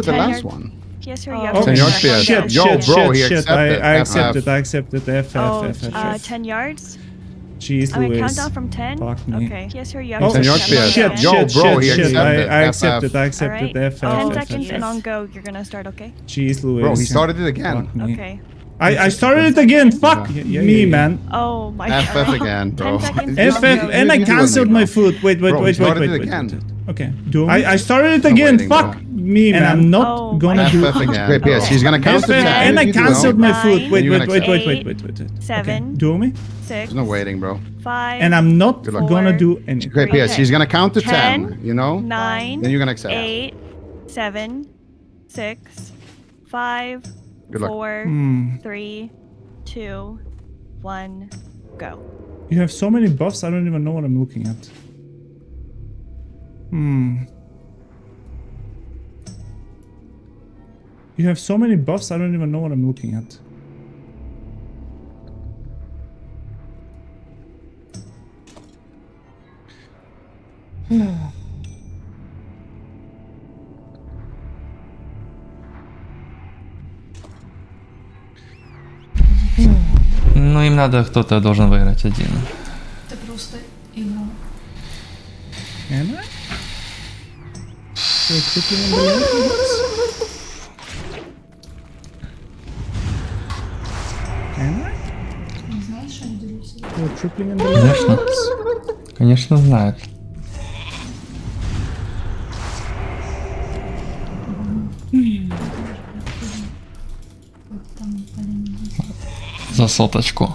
the 10 last yards. one. Yes, sir. Oh, Senor Yes, Pierce. yes, Yo, yes. bro, he accepted. I F, F. accepted. I accepted. F. Oh, F. F. F. 10 yards. Jeez, I'm gonna Louis. count down from 10. Fuck me. Okay. Yes, sir. You have Oh, to Senor accept Pierce. again. shit, Yo, shit, bro, shit, he shit. accepted. I F, accepted. I All accepted. right. F. 10 F. seconds F. and F. on go. You're gonna start. Okay. Jeez, Louis. Bro, he started it again. Fuck me. Okay. I started it again. Fuck me, man. Oh my FF god. again, bro. 10 seconds. F, FF, and on go. and I You do it, cancelled my Nico. food. Wait. Bro, he started it again. Okay. I started it again. waiting, Fuck bro. me, man. And I'm not Oh gonna my do FF again. Great PS. He's gonna count to FF, 10. and I You do it. cancelled my food. Nine, Wait. You're gonna Okay. 7, Do me. 6, There's no waiting, bro. 5, And I'm not Good luck. gonna 4, do anything. Great PS. He's gonna count to 10, 10, you know? 9, Then you're gonna accept. 8, 7, 6, 5, Good luck. 4, Hmm. 3, 2, 1, go. You have so many buffs, I don't even know what I'm looking at. You have so many buffs, I don't even know what I'm looking at. Ну, им надо, кто-то должен выиграть один. Это просто игра. Am I? You're tripling in the left? Am I? Не знаешь, что они дерутся? You're tripling in the left? Конечно. Конечно, знают. Там половина. За соточку.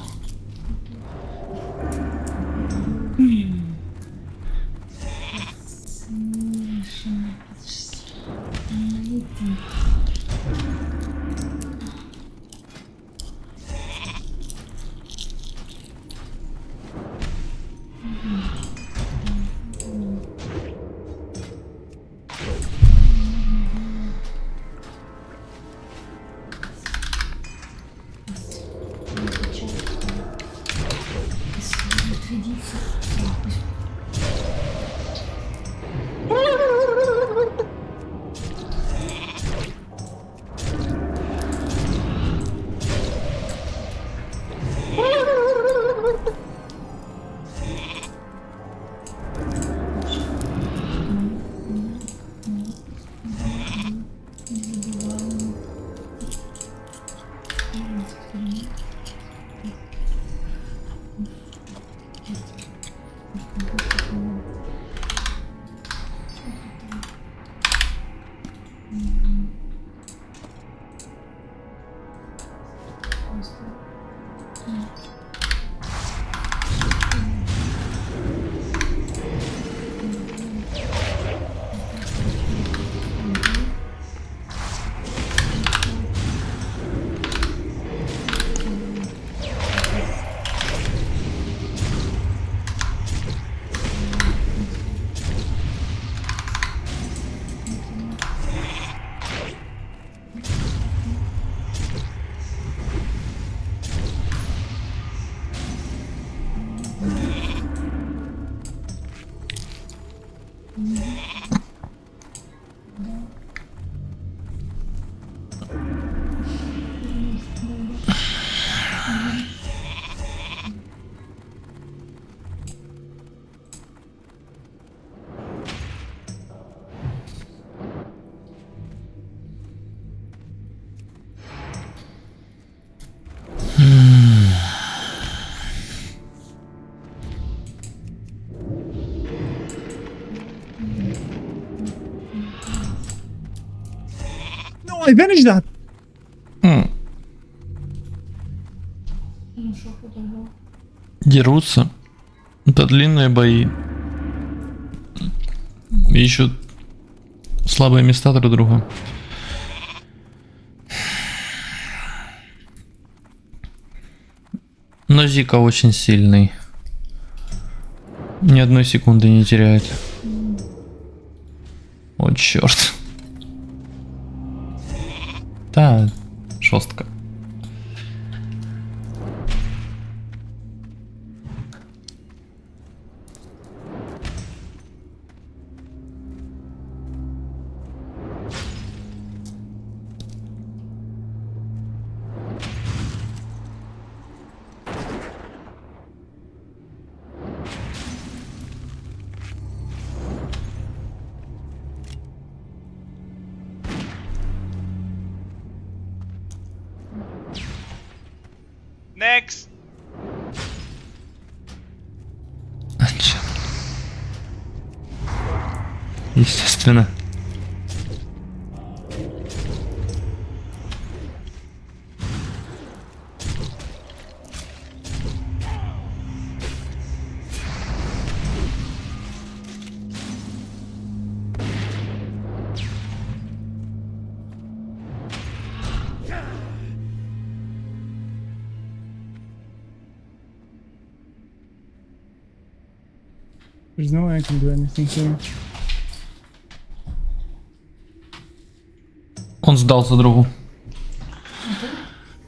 No, I vanished that! Ну что, фотограф? Дерутся. Это длинные бои. Ищут слабые места друг друга. Но Зика очень сильный. Ни одной секунды не теряет. О, черт. Да, жестко. Next. Естественно. There's no way I can do anything here. Он сдался другу.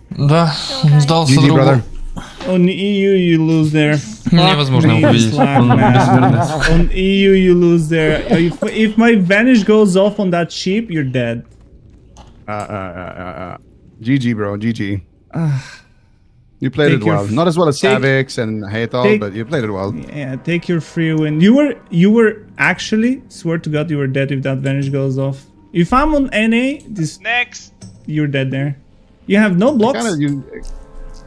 Да, он сдался GG, другу. brother. On EU you lose there. Невозможно Fuck его me, увидеть. Slack, Он man. бессмертный. On EU you lose there. If my vanish goes off on that sheep, you're dead. GG, bro. GG. You played Take it your well. f- Not as well as take- Savix and Hatal, take- but you played it well. Yeah, take your free win. You were actually, swear to God, you were dead if that vanish goes off. If I'm on NA, Next. you're dead there. You have no blocks. Kinda,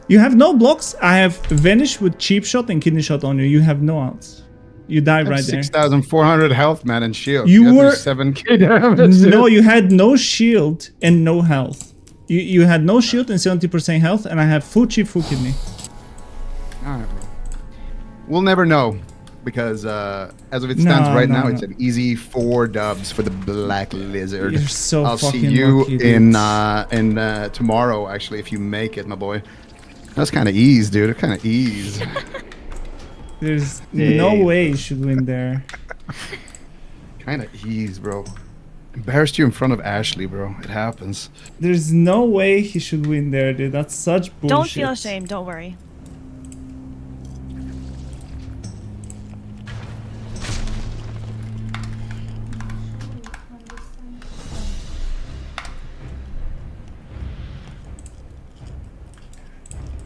You have no blocks. I have vanish with cheap shot and kidney shot on you. You have no outs. You die right there. 6,400 health, man, and shield. You had were- 7k damage. No, you had no shield and no health. You had no shield and 70% health, and I have full cheap, full kidney. Alright, bro. We'll never know because as of it stands No, right no, now, no. it's an easy 4 dubs for the Black Lizard. You're so I'll see fucking you lucky, dude. in tomorrow, actually, if you make it, my boy. That's kind of ease, dude. Kind of ease. There's no way you should win there. Kind of ease, bro. Embarrassed you in front of Ashley, bro. It happens. There's no way he should win there, dude. That's such bullshit. Don't feel ashamed. Don't worry.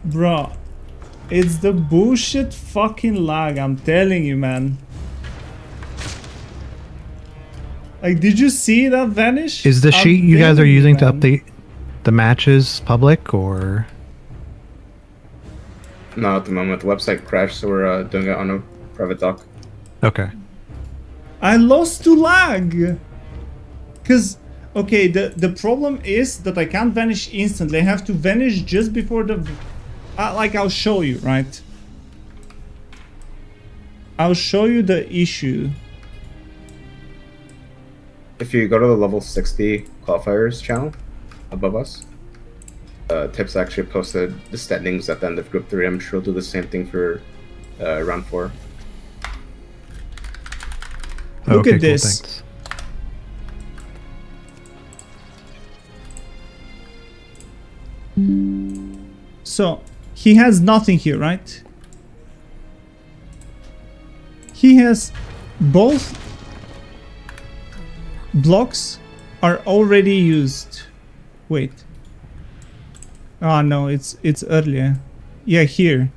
Bro, it's the bullshit fucking lag, I'm telling you, man. Like, did you see that vanish? Is the I'm sheet you guys are telling using to man. update the matches public or? No, at the moment the website crashed, so we're doing it on a private doc. Okay. I lost to lag. Cause, okay, the problem is that I can't vanish instantly. I have to vanish just before the, like I'll show you, right? I'll show you the issue. If you go to the level 60 qualifiers channel above us, Tips actually posted the standings at the end of Group 3. I'm sure we'll do the same thing for round 4. Look Okay, at cool, this. thanks. So, he has nothing here, right? He has both blocks are already used. Wait. Oh no, it's earlier. Yeah, here.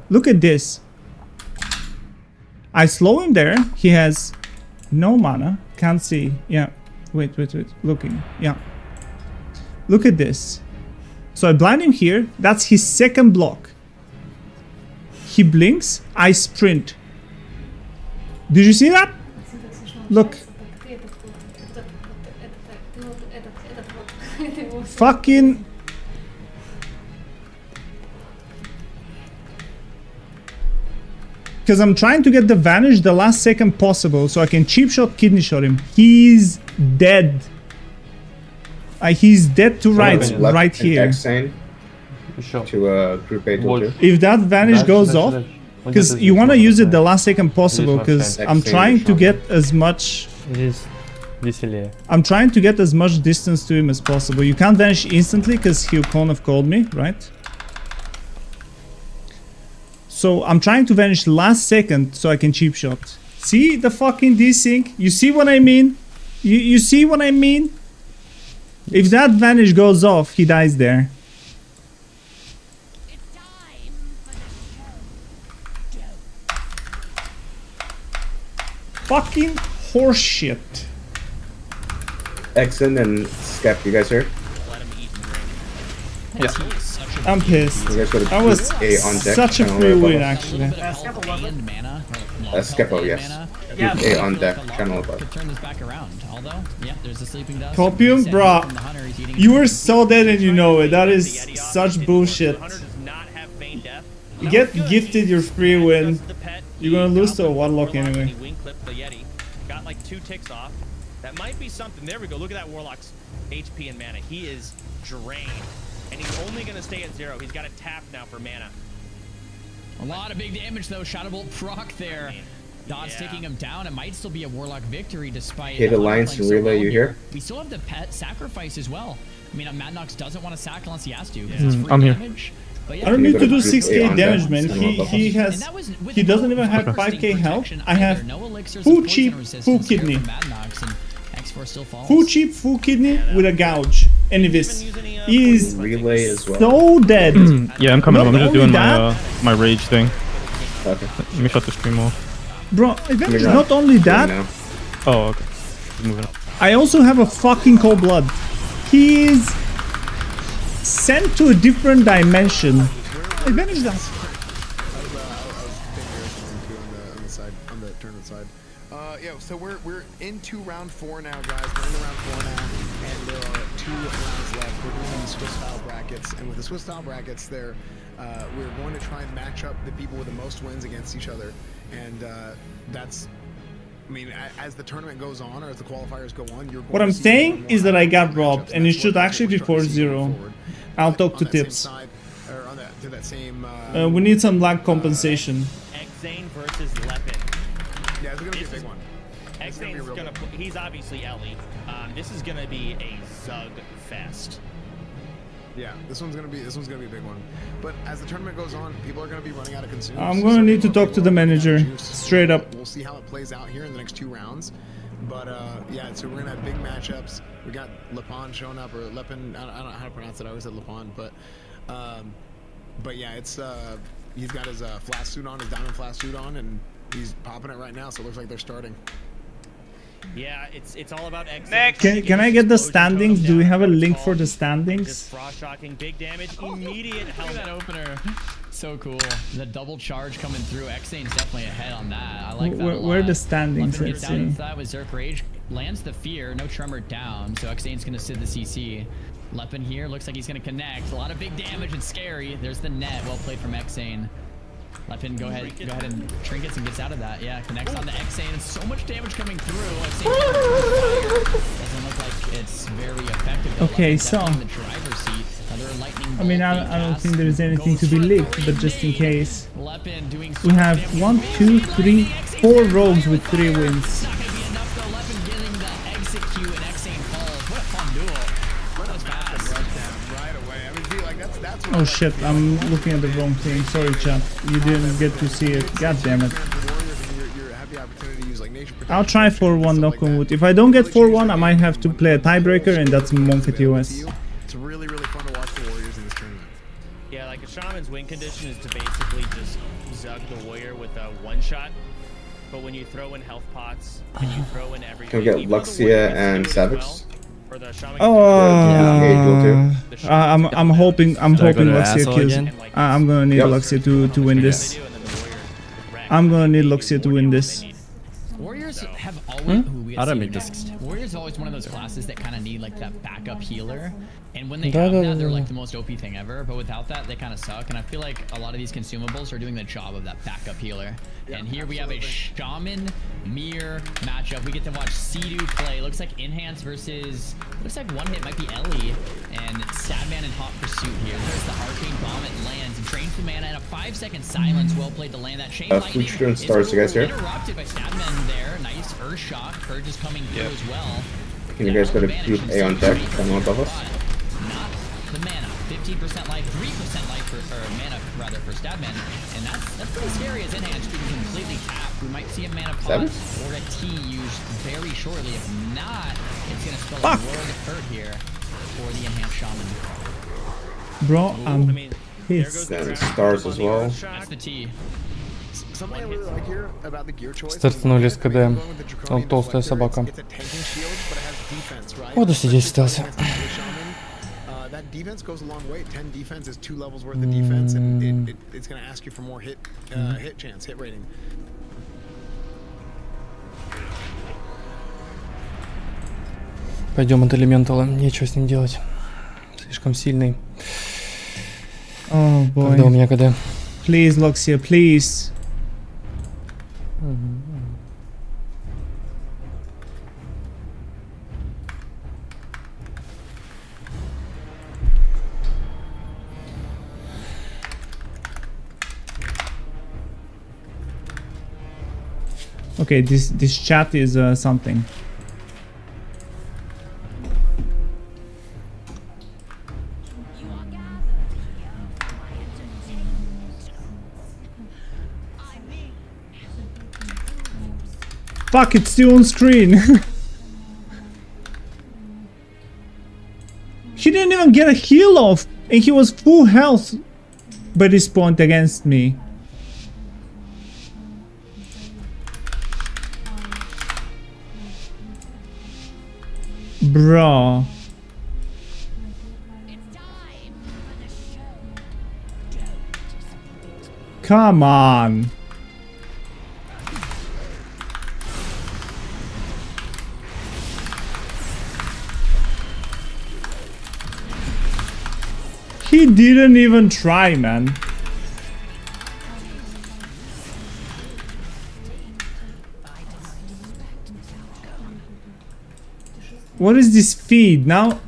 Look at this. I slow him there. He has no mana. Can't see. Yeah. Wait. Looking. Yeah. Look at this. So I blind him here. That's his second block. He blinks. I sprint. Did you see that? Look. Fucking. Because I'm trying to get the vanish the last second possible so I can cheap shot, kidney shot him. He's dead. He's dead to right, Left right and here. X-Sane to Group 8 Вот. told If that vanish goes off, because you want to use it the last second possible, because Здесь I'm вообще trying to решено. get as much. Здесь веселее. I'm trying to get as much distance to him as possible. You can't vanish instantly because he'll kind of called me, right? So I'm trying to vanish last second so I can cheap shot. See the fucking desync? You see what I mean? You see what I mean? If that vanish goes off, he dies there. Fucking horseshit. Exon and Skep, you guys here? I'm pissed. You guys go to That was group A on deck. such a channel free above win, us. actually. And mana. Skepo, yes. Yeah. Group A on deck, channel above. Could turn this back around. Although, yeah, there's the sleeping dust. Copium, bruh. You were so dead and you know it. That is such bullshit. You get gifted your free win. You're gonna lose to a Warlock anyway. Got like 2 ticks off. That might be something. There we go. Look at that Warlock's HP and mana. He is drained. And he's only going to stay at 0. He's got to tap now for mana. A lot of big damage though. Shadowbolt proc there. Dod's taking him down. It might still be a Warlock victory despite. Hit Alliance and relay, you here? We still have the pet sacrifice as well. I mean, Madnox doesn't want to sack unless he has to. It's free I'm here. damage. But yeah, I don't need to do Group A 6k on damage, deck, man. channel above us. He doesn't even have 5k health. I have no elixirs full of poison cheap, resistance full here kidney. from Madnox, and X4 still falls. Full cheap, full kidney with a gouge. And this. He is Relay as well. so dead. Yeah, I'm coming Not up. I'm just only doing that- my rage thing. Okay. Let me shut the stream off. Bro, Avengers, You're not only that, Now. Oh, okay. Just moving up. I also have a fucking cold blood. He is sent to a different dimension. Advantage that. on the side, on the tournament side. Yeah, so we're into round 4 now, guys. We're into round 4 now, and there are 2 rounds left. We're doing Swiss style brackets, and with the Swiss style brackets, we're going to try and match up the people with the most wins against each other, and that's. I mean, as the tournament goes on, or as the qualifiers go on, you're. What I'm saying is that I got robbed, and it should actually be 4-0. I'll talk to Tips. We need some lag compensation. Exane versus Lepin. Yeah, it's gonna be a big one. Exane's gonna. He's obviously Ellie. This is gonna be a Zug fest. Yeah, this one's gonna be a big one. But as the tournament goes on, people are gonna be running out of consumes. I'm gonna need to talk to the manager, straight up. We'll see how it plays out here in the next 2 rounds. But yeah, so we're gonna have big matchups. We got Lepin showing up, or Lepin. I don't know how to pronounce it. I always said Lepin, but yeah, it's he's got his flash suit on, his diamond flash suit on, and he's popping it right now. So it looks like they're starting. Yeah, it's all about Exane. Can I get the standings? Do we have a link for the standings? Just frost shocking, big damage, immediate Look at that helmet. opener. So cool. The double charge coming through. Xane's definitely ahead on that. I like that a lot. Where are the standings? Lepin Let's gets down see. into that with Zerk Rage. Lands the fear. No tremor down. So Xane's going to sit the CC. Lepin here. Looks like he's going to connect. A lot of big damage and scary. There's the net. Well played from Xane. Lepin, go ahead and trinkets and gets out of that. Yeah, connects on the Xane. And so much damage coming through. Xane doesn't look like it's very effective. Though. Okay, Lepin so definitely in the driver's seat. Another lightning I mean, bolt I being don't cast. think there's anything to be leaked, but just in case. Lepin doing so We have much damage. 1, 2, 3, 4 rogues with 3 wins. It's not gonna be enough though. Lepin getting the execute and Xane falls. What a fun duel. That was fast. Right away. I mean, see, like that's what Oh shit, I'm looking at the wrong thing. Sorry, chat. You didn't get to see it. God damn it. you have the opportunity to use like nature protection. I'll try 4-1 knock on wood. If I don't get 4-1, I might have to play a tiebreaker, and that's Monk TOS. It's really fun to watch the Warriors in this tournament. Yeah, like a shaman's win condition is to basically just Zug the warrior with a one-shot. But when you throw in health pots and you throw in everything, Can we get even though the Luxia warrior gets to and do it as Savage? well, or the shaman I'm hoping Luxia asshole kills. again? I'm gonna need Yep. Luxia to win this. I'm gonna need Luxia to win this. Warriors have always. Ooh, we How gotta do I see make it this? next. Warriors are always one of those classes that kind of need like that backup healer, and when they Da, have da, that, they're da. like the most OP thing ever. But without that, they kind of suck. And I feel like a lot of these consumables are doing the job of that backup healer. And here we have a shaman mirror matchup. We get to watch Sea-Doo play. Looks like Enhance versus. Looks like one hit might be Ellie and Sadman in hot pursuit here. There's the arcane bomb. It lands and drains the mana and a 5-second silence. Well played to land that chain lightning. Future and is stars, you guys here? interrupted by Sadman there. Nice Earth Shock. Purge is coming through as well. Can you guys go to Group A on deck, channel above us? Not the mana. 15% life, 3% life for, or mana rather for Stabman, and that's pretty scary as Enhance being completely tapped. We might see a mana pot Savage? or a T used very shortly. If not, it's gonna spell a world of hurt here for the Enhanced Shaman. Bro, I I'm mean, there goes pissed. the Then ground stars on as the well. Earth Shock. That's the T. Something I really like here about the gear choice. Стартанули с КД. Он толстая собака. It's a tanking shield, but it has defense, right? Вот и сидеть Especially остался. against the shaman, that defense goes a long way. 10 defense is 2 levels worth of defense, and it's going to ask you for more hit chance, hit rating. Пойдем от элементала, нечего с ним делать. Слишком сильный. Oh boy. Когда у меня КД. Please, Luxia, please. Okay, this chat is something. Fuck, it's still on screen. He didn't even get a heal off, and he was full health by this point against me. Bro. Come on. He didn't even try, man. What is this feed? Now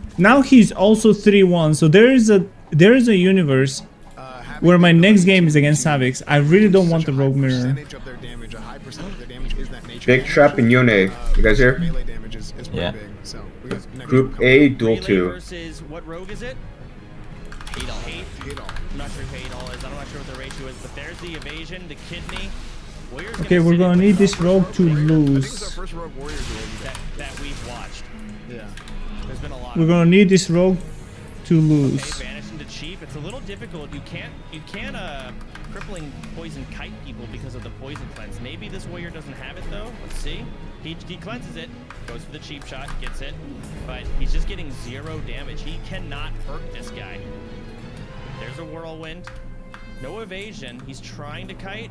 he's also 3-1. So there is a universe where my next game is against Savix. I really don't want the Rogue Mirror. Big Trap and Yone. You guys here? Yeah. Group A, duel Melee 2. versus what rogue is it? Hate. I'm not sure who Hate all is. I'm not sure what the ratio is, but there's the evasion, the kidney. Warrior's Okay, we're gonna need this rogue to lose. that we've watched. Yeah. There's been a lot. We're gonna need this rogue to lose. Okay, banish into cheap. It's a little difficult. You can't crippling poison kite people because of the poison cleanse. Maybe this warrior doesn't have it though. Let's see. He cleanses it, goes for the cheap shot, gets it, but he's just getting 0 damage. He cannot hurt this guy. There's a whirlwind. No evasion. He's trying to kite.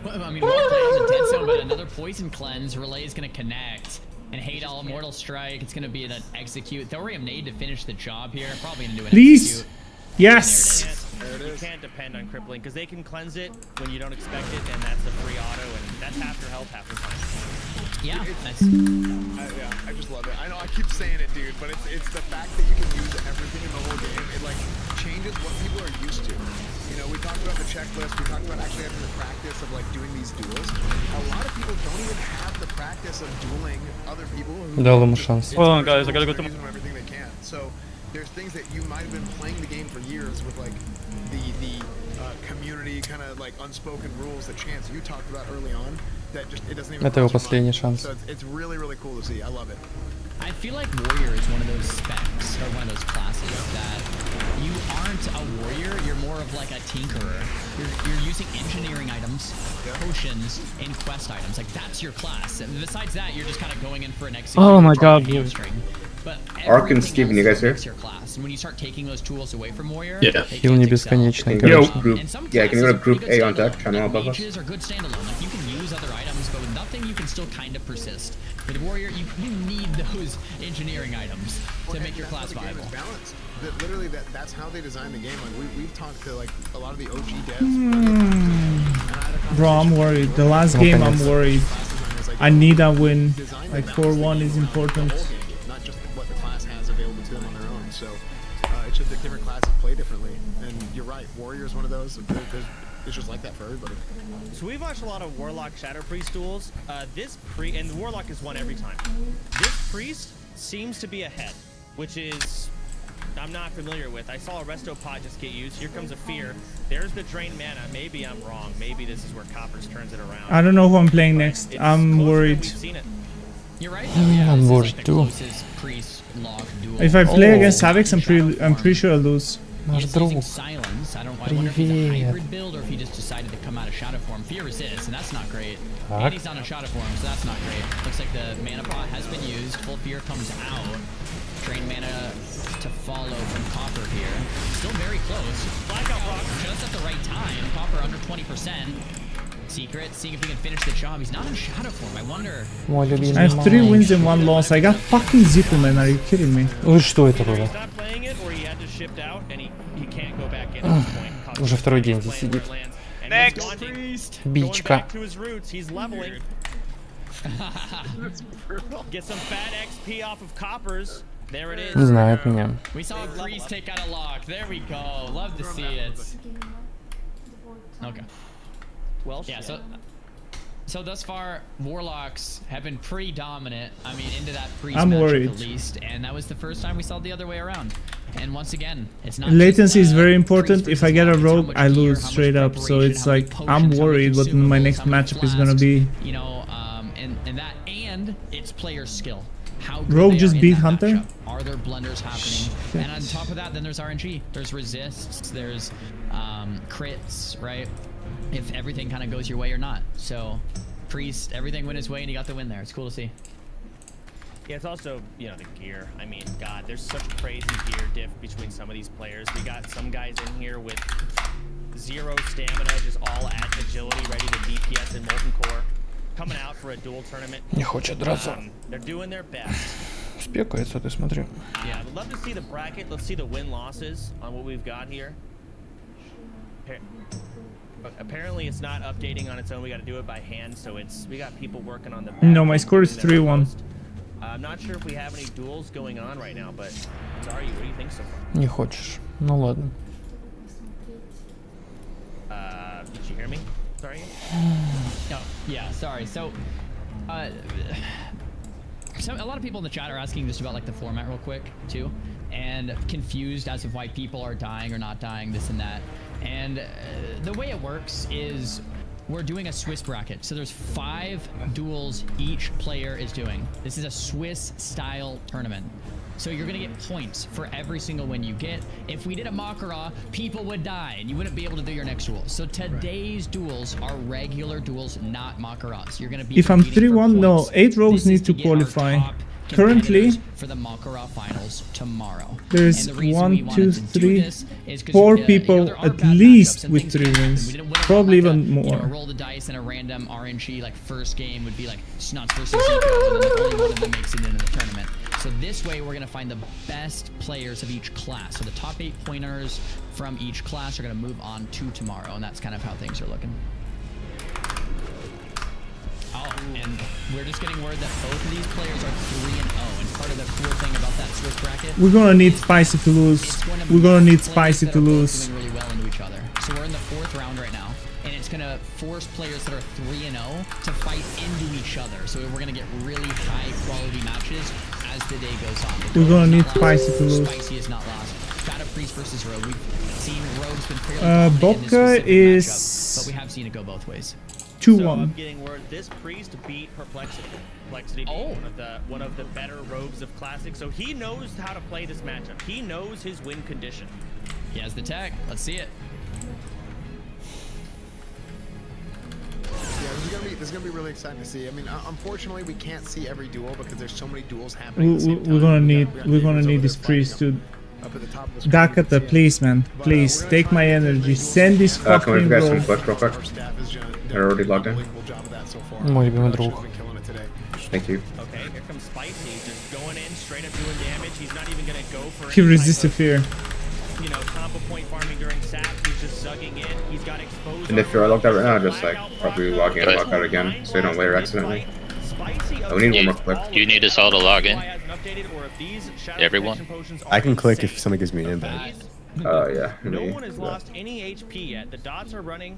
Well, I mean, one play on the dead zone, but another poison cleanse. Relay is going to connect. And hate all Immortal Strike. It's going to be an execute. Thorium Nade to finish the job here. Probably going to do an Please. execute. Yes. You can't depend on crippling because they can cleanse it when you don't expect it, and that's a free auto, and that's half your health, half your time. Yeah, I just love it. I know I keep saying it, dude, but it's the fact that you can use everything in the whole game. It like changes what people are used to. You know, we talked about the checklist. We talked about actually having the practice of like doing these duels. A lot of people don't even have the practice of dueling other people. Дал ему шанс. Hold on, guys. I gotta go to. Everything they can. So there's things that you might have been playing the game for years with like the community kind of like unspoken rules that Chance you talked about early on that just it doesn't even. Это его последний шанс. So it's really cool to see. I love it. I feel like Warrior is one of those specs, or one of those classes that you aren't a warrior, you're more of like a tinkerer. You're using engineering items, potions, and quest items. Like, that's your class. And besides that, you're just kind of going in for an execute. Oh my god, dude. But Ark and Steven, you guys here? your class. And when you start taking those tools away from Warrior, Yeah. Хил не бесконечный, Can you go конечно. group, yeah, can you go to group A on deck? Channel above us. Mages are good standalone. Like, you can use other items, but with nothing, you can still kind of persist. With Warrior, you need those engineering items to make your class viable. Balanced. Literally, that's how they design the game. Like we've talked to like a lot of the OG devs. Bro, I'm worried. The last game, I'm worried. I need a win. Like 4-1 is important. Not just what the class has available to them on their own. So it's just that different classes play differently. And you're right, Warrior is one of those. It's just like that for everybody. So we've watched a lot of Warlock Shadow Priest duels. And the Warlock is won every time. This Priest seems to be ahead, which is I'm not familiar with. I saw a Resto Pot just get used. Here comes a Fear. There's the Drain Mana. Maybe I'm wrong. Maybe this is where Coppers turns it around. I don't know who I'm playing next. I'm worried. You're right. I'm worried too. If I play against Savix, I'm pretty sure I'll lose. Наш друг. Silence. I wonder if he's a hybrid build or if he just decided to come out of Shadow Form. Fear resists, and that's not great. And he's not in Shadow Form, so that's not great. Looks like the mana pot has been used. Full Fear comes out. Drain mana to fall. million. Copper under 20%. Secret, seeing if he can finish the job. He's not in shadow form. I wonder. Мой любимый I have 3 маг. wins and 1 loss. I got fucking Zipu, man. Are you kidding me? Ой, что это Either было? he's not playing it or he had to shift out and he can't go back in at this point. Copper Уже второй день playing здесь where сидит. it lands. And Next. he's daunting. Going Бичка. back to his roots. He's leveling. Get some fat XP off of Coppers. There it is. Не знает меня. We saw a priest take out a lock. There we go. Love to see it. Okay. Well, Yeah, shit. so thus far, warlocks have been pretty dominant. I mean, into that priest I'm matchup worried. at least, and that was the first time we saw it the other way around. And once again, it's not Latency just, is very priest important. If I versus get a lock, it's how rogue, much I gear, lose how much straight up. So preparation, it's how many like potions, I'm how many worried what my consumables, next how many matchup is gonna flasks, be. You know, and that, and it's player skill. How good Rogue they just are in beat that Hunter? matchup. Are there blunders happening? And on top of that, then there's RNG. There's resists. There's crits, right? If everything kind of goes your way or not. So, priest, everything went his way, and he got the win there. It's cool to see. Yeah, it's also, you know, the gear. I mean, God, there's such crazy gear diff between some of these players. We got some guys in here with 0 stamina, just all at agility, ready to DPS in Molten Core. Coming out for a duel tournament. Не хочет драться. They're doing their best. Спекается, ты смотри. Yeah, I'd love to see the bracket. Let's see the win-losses on what we've got here. Apparently, it's not updating on its own. We got to do it by hand, so we got people working on the back No, my end, score is doing their 3-1. utmost. I'm not sure if we have any duels going on right now, but sorry, what do you think so far? Не хочешь. Ну ладно. Did you hear me? Sorry. Oh, yeah, sorry. So, so a lot of people in the chat are asking just about like the format real quick too, and confused as of why people are dying or not dying, this and that. And the way it works is we're doing a Swiss bracket. So there's 5 duels each player is doing. This is a Swiss style tournament. So you're gonna get points for every single win you get. If we did a Makara, people would die and you wouldn't be able to do your next duel. So today's duels are regular duels, not Makaras. You're gonna be If I'm competing for 3-1, no, points. 8 rogues This is need to get our qualify. top Currently, competitors for the Makara finals tomorrow. there's And the reason we 1, wanted 2, to do 3, this is 'cause, 4 you know, people there are at bad least matchups and with things 3 can happen. wins. We wouldn't want Probably like even you know, more. roll the dice in a random RNG like first game would be like Snuts versus Zico, and then only one of them makes it into the tournament. So this way we're gonna find the best players of each class. So the top 8 pointers from each class are gonna move on to tomorrow, and that's kind of how things are looking. Oh, and we're just getting word that both of these players are 3-0, and part of the cool thing about that Swiss bracket, we're gonna need Spicy to lose. it's going to We're gonna match need players Spicy that to are both lose. doing really well into each other. So we're in the 4th round right now, and it's gonna force players that are 3-0 to fight into each other. So we're gonna get really high quality matches as the day goes on. The We're Rogue gonna is need not lost, Spicy to lose. Spicy is not lost. Got a priest versus rogue. We've seen rogue's been fairly dominant in this Bobka specific is matchup, but we have seen it go both ways. 2-1. So I'm getting word this priest beat Perplexity. Perplexity being one of the better rogues of Classic. So he knows how to play this matchup. He knows his win condition. He has the tech. Let's see it. Yeah, this is gonna be really exciting to see. I mean, unfortunately, we can't see every duel because there's so many duels happening. At the same time. We're gonna We need got we're gonna neighbors need over this there priest fighting to up at the top of the screen. Dakata, You can see please, him. man. But, Please we're gonna take try my and get energy. the Send this Can we fucking grab some rogue. clips real quick? Our staff has done They're already logged in. unbelievable job of that so far. Мой любимый Production друг. has been killing it today. Thank you. Okay, here comes Spicy, just going in, straight up doing damage. He's not even gonna go for He any resisted type fear. of, you know, combo point farming during sap. He's just zugging in. He's got exposed. And if you're logged out right now, just like probably log in and log out again, so you don't later accidentally. Oh, we need one more clip. You need us all to log in. Everyone. I can click if somebody gives me an invite. Yeah. No me, one has yeah. lost any HP yet. The dots are running.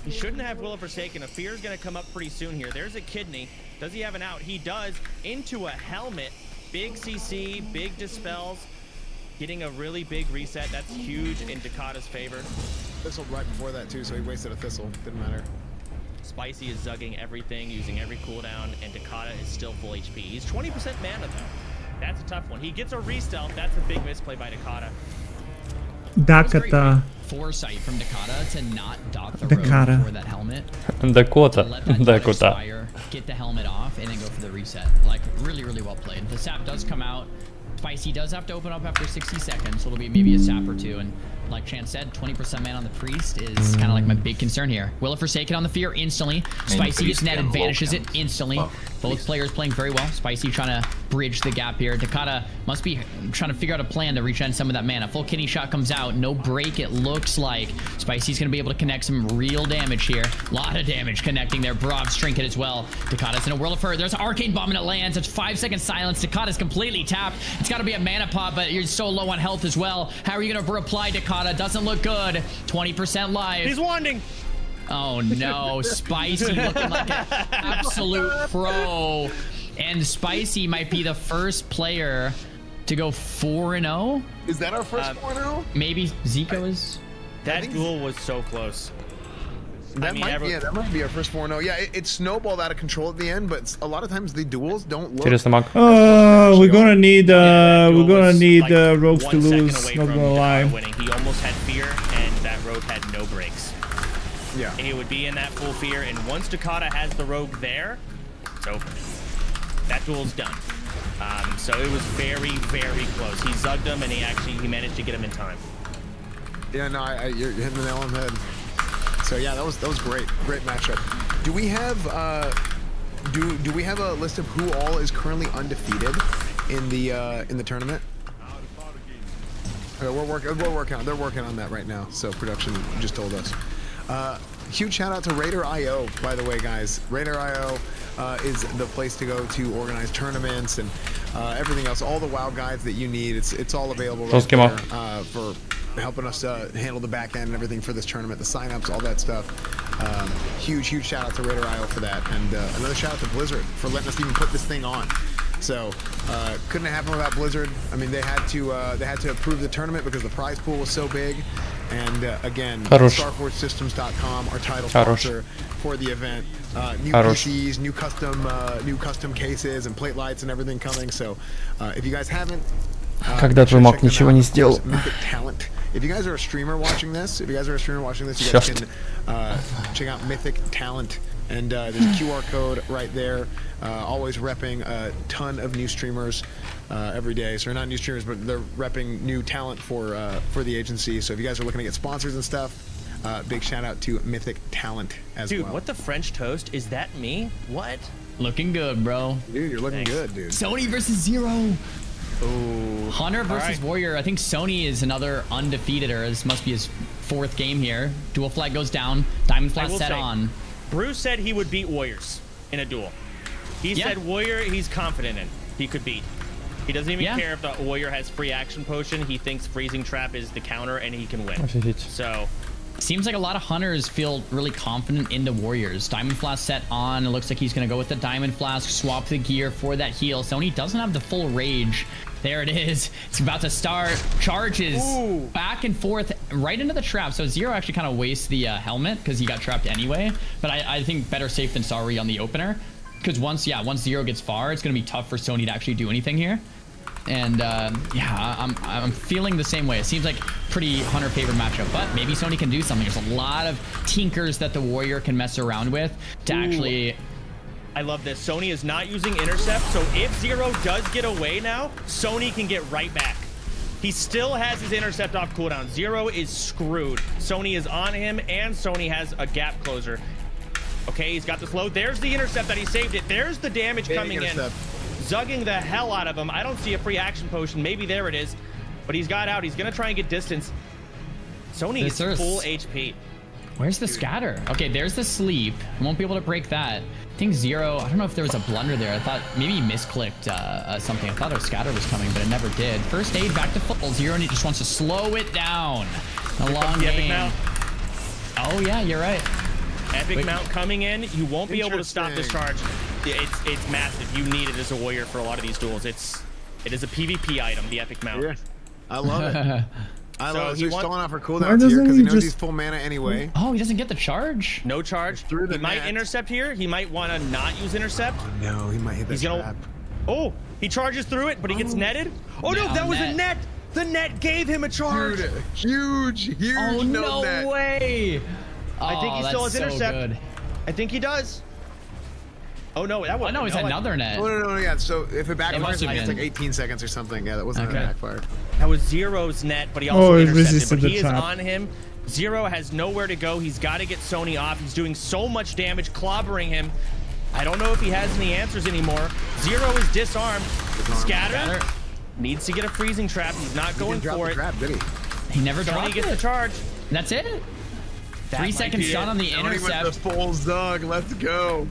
He shouldn't have Will of Forsaken. A fear is going to come up pretty soon here. There's a kidney. Does he have an out? He does. Into a helmet. Big CC, big dispels. Getting a really big reset. That's huge in Dakata's favor. Thistle right before that too, so he wasted a thistle. Didn't matter. Spicy is zugging everything, using every cooldown, and Dakata is still full HP. He's 20% mana though. That's a tough one. He gets a restealth. That's a big misplay by Dakata. Dakata. Foresight from Dakata to not dock the Dakata. rogue for that helmet. Dakota. To let that Dakota. fire, get the helmet off, and then go for the reset. Like, really, really well played. The sap does come out. Spicy does have to open up after 60 seconds, so it'll be maybe a sap or two. And like Chance said, 20% man on the priest is kind of like my big concern here. Will of Forsaken on the fear instantly. Spicy gets netted, vanishes it instantly. Both players playing very well. Spicy trying to bridge the gap here. Dakota must be trying to figure out a plan to regen some of that mana. Full kidney shot comes out. No break, it looks like. Spicy's going to be able to connect some real damage here. A lot of damage connecting there. Brov's trinket as well. Dakota's in a Whirl of Hurt. There's Arcane Bomb and it lands. It's 5-second silence. Dakota's completely tapped. It's got to be a mana pot, but you're so low on health as well. How are you going to reply, Dakota? Doesn't look good. 20% life. He's wanding. Oh no, Spicy looking like an absolute pro. And Spicy might be the first player to go 4-0. Is that our first 4-0? Maybe Zico is. That duel was so close. That might be our first 4-0. Yeah, it snowballed out of control at the end, but a lot of times the duels don't look. Интересно, маг. We're gonna need rogues like to 1 second lose. away Not from gonna lie. winning. He almost had fear, and that rogue had no breaks. Yeah. And he would be in that full fear, and once Dakota has the rogue there, it's over. That duel's done. So it was very, very close. He zugged him, and he managed to get him in time. Yeah, no, you're hitting the nail on the head. So yeah, that was great matchup. Do we have do we have a list of who all is currently undefeated in the tournament? Okay, they're working on that right now. So production just told us. Huge shout out to Raider.io, by the way, guys. Raider.io is the place to go to organize tournaments and everything else. All the WoW guides that you need. It's all available right there for helping us handle the back end and everything for this tournament, the signups, all that stuff. Huge shout out to Raider.io for that, and another shout out to Blizzard for letting us even put this thing on. So couldn't have happened without Blizzard. I mean, they had to approve the tournament because the prize pool was so big. And again, StarForgeSystems.com, our title sponsor for the event. New PCs, new custom cases and plate lights and everything coming. So if you guys haven't, Когда твой маг ничего не сделал. Talent. If you guys are a streamer watching this, you guys can check out Mythic Talent. And there's a QR code right there. Always repping a ton of new streamers every day. So they're not new streamers, but they're repping new talent for the agency. So if you guys are looking to get sponsors and stuff, big shout out to Mythic Talent as well. Dude, what the French toast? Is that me? What? Looking good, bro. Dude, you're looking good, dude. Sony versus Zero. Oh. Hunter versus Warrior. I think Sony is another undefeated, or this must be his 4th game here. Dual flag goes down. Diamond flag set on. Bruce said he would beat Warriors in a duel. He said Warrior he's confident in. He could beat. He doesn't even care if the Warrior has free action potion. He thinks Freezing Trap is the counter and he can win. So seems like a lot of Hunters feel really confident into Warriors. Diamond Flask set on. It looks like he's going to go with the Diamond Flask, swap the gear for that heal. Sony doesn't have the full rage. There it is. It's about to start. Charges back and forth right into the trap. So Zero actually kind of wastes the helmet because he got trapped anyway. But I think better safe than sorry on the opener. Because once Zero gets far, it's going to be tough for Sony to actually do anything here. And I'm feeling the same way. It seems like pretty Hunter favorite matchup, but maybe Sony can do something. There's a lot of tinkers that the Warrior can mess around with to actually. I love this. Sony is not using intercept, so if Zero does get away now, Sony can get right back. He still has his intercept off cooldown. Zero is screwed. Sony is on him, and Sony has a gap closer. Okay, he's got the slow. There's the intercept that he saved it. There's the damage coming in. Zugging the hell out of him. I don't see a free action potion. Maybe there it is. But he's got out. He's going to try and get distance. Sony is full HP. Where's the scatter? Okay, there's the sleep. Won't be able to break that. I think Zero, I don't know if there was a blunder there. I thought maybe he misclicked something. I thought our scatter was coming, but it never did. First aid back to full. Zero just wants to slow it down. A long game. Oh, yeah, you're right. Epic Mount coming in. You won't be able to stop this charge. It's massive. You need it as a Warrior for a lot of these duels. It is a PvP item, the Epic Mount. Yeah. I love it. I love it. He's stalling off for cooldowns Why doesn't here because he he knows just- he's full mana anyway. Oh, he doesn't get the charge? No charge. Through the He might net. intercept here. He might want to not use intercept. Oh no, he might hit that He's gonna. trap. Oh, he charges through it, but he gets netted. Oh no, Now that was a net. net. The net gave him a charge. Dude, huge. Oh, no net. way. I think he still has that's so intercept. good. I think he does. Oh no, that was Oh no, it's another net. Oh, no, yeah. So if it must backfires, I have think it's been. like 18 seconds or something. Yeah, that wasn't Okay. a backfire. That was Zero's net, but he also it intercepted. resisted But the he is trap. on him. Zero has nowhere to go. He's got to get Sony off. He's doing so much damage, clobbering him. I don't know if he has any answers anymore. Zero is disarmed. Scatter needs to get a freezing trap. He's not going for it. Trap, did he? He never Sony dropped gets it. the charge. That's it. That 3 might second be shot it. on the Tony with intercept. the full Zug. Let's go.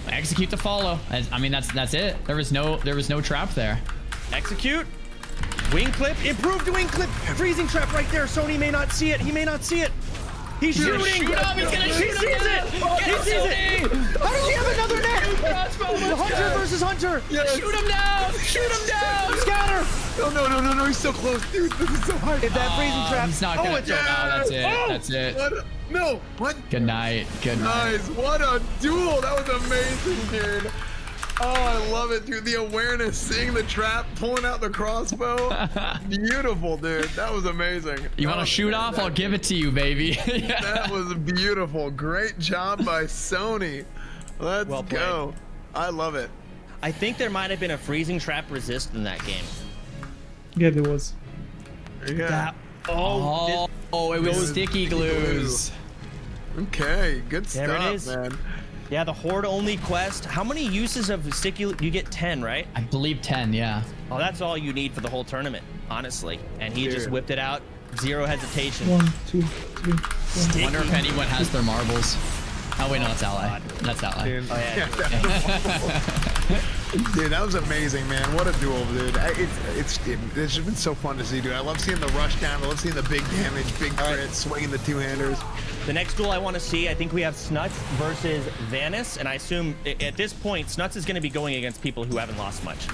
Execute the follow. I mean, that's it. There was no trap there. Execute. Wing clip. Improved wing clip. Freezing trap right there. Sony may not see it. He may not see it. He's shooting. Shoot him. He's gonna shoot him. He sees it. He sees it. How does he have another net? Hunter versus Hunter. Shoot him down. Shoot him down. Scatter. No. He's so close, dude. This is so high. If that freezing trap. He's not gonna. it's That's it. That's it. What? No. What? Good night. Good night. Nice. What a duel. That was amazing, dude. Oh, I love it, dude. The awareness, seeing the trap, pulling out the crossbow. Beautiful, dude. That was amazing. You want to shoot off? I'll give it to you, baby. That was beautiful. Great job by Sony. Let's Well played. go. I love it. I think there might have been a freezing trap resist in that game. Yeah, there was. Yeah. Oh, it was sticky glues. Okay, good There stuff, it is. man. Yeah, the Horde only quest. How many uses of sticky? You get 10, right? I believe 10. Yeah. Oh, that's all you need for the whole tournament, honestly. And he just Dude. whipped it out. Zero hesitation. 1, 2, 3, 4. I wonder if anyone has their marbles. Oh wait, no, that's Ally. That's Ally. Dude. Oh, yeah. Dude, that was amazing, man. What a duel, dude. It's just been so fun to see, dude. I love seeing the rush down. I love seeing the big damage, big crits, swinging the two-handers. The next duel I want to see, I think we have Snuts versus Vanis, and I assume at this point, Snuts is going to be going against people who haven't lost much.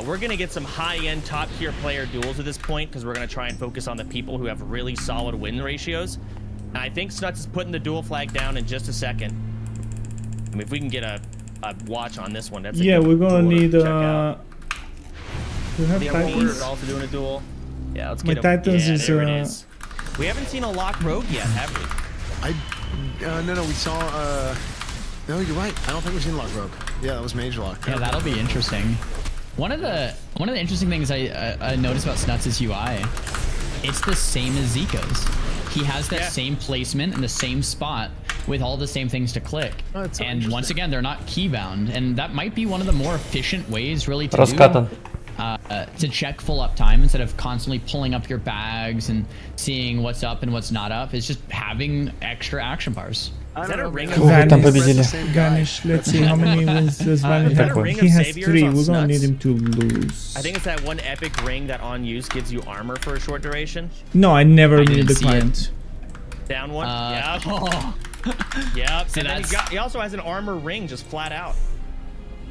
We're going to get some high-end, top-tier player duels at this point, because we're going to try and focus on the people who have really solid win ratios. And I think Snuts is putting the duel flag down in just a second. I mean, if we can get a watch on this one, that's a Yeah, good we're gonna duel to need check out. we have The Evoker Titans. is also doing a duel. Yeah, let's My get him. Titans Yeah, is, there it is. We haven't seen a lock rogue yet, have we? No, we saw, no, you're right. I don't think we've seen Lock Rogue. Yeah, that was Mage Lock. Yeah, that'll be interesting. One of the interesting things I noticed about Snuts' UI, it's the same as Zico's. He has that same placement in the same spot with all the same things to click. Oh, that's so and once interesting. again, they're not keybound, and that might be one of the more efficient ways, really, to Раскатан. to check full uptime instead of constantly pulling up your bags and seeing what's up and what's not up. It's just having extra action bars. Is that a ring Ух, вы там победили. Vanish. Let's see how many wins does Vanish that a have. ring He of has saviors 3. on We're gonna Snuts? need him to lose. I think it's that one epic ring that on use gives you armor for a short duration. No, I never I knew didn't the see client. Down one. Uh, Yep. Yep. See, And then that's- he also has an armor ring just flat out.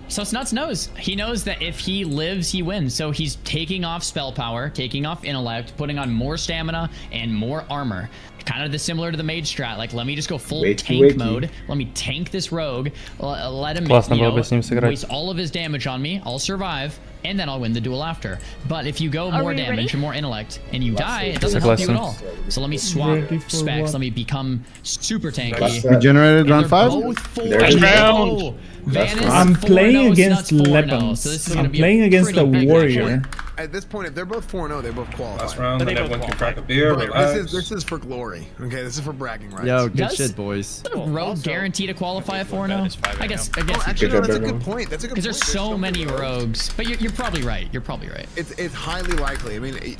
So Snuts knows. He knows that if he lives, he wins. So he's taking off spell power, taking off intellect, putting on more stamina and more armor. Kind of similar to the mage strat. Like, let me just go full tank mode. Let me tank this rogue. Let him Классно было бы с ним сыграть. waste all of his damage on me. I'll survive, and then I'll win the duel after. But if you go more we damage ready? and more intellect, and you die, it doesn't help you at Согласен. all. So let me swap Ready for specs. what? Let me become super tanky. That's Regenerated round They're 5? both 4-0. There's Vanis That's is right. I'm 4-0, playing against Snuts 4-0. Lepens. So this is gonna I'm be playing against pretty a big warrior. At this point, if they're both 4-0, they both qualify. Last round, But then they everyone both can qualify. crack a beer, But relax. this is for glory. Okay, this is for bragging rights. Yo, good Does- shit, boys. Does Rogue guarantee to qualify at 4-0? I guess Oh, you actually, no, job, that's a good everyone. point. That's a good because point. there's so so many rogues. But you're probably right. You're probably right. It's highly likely. I mean,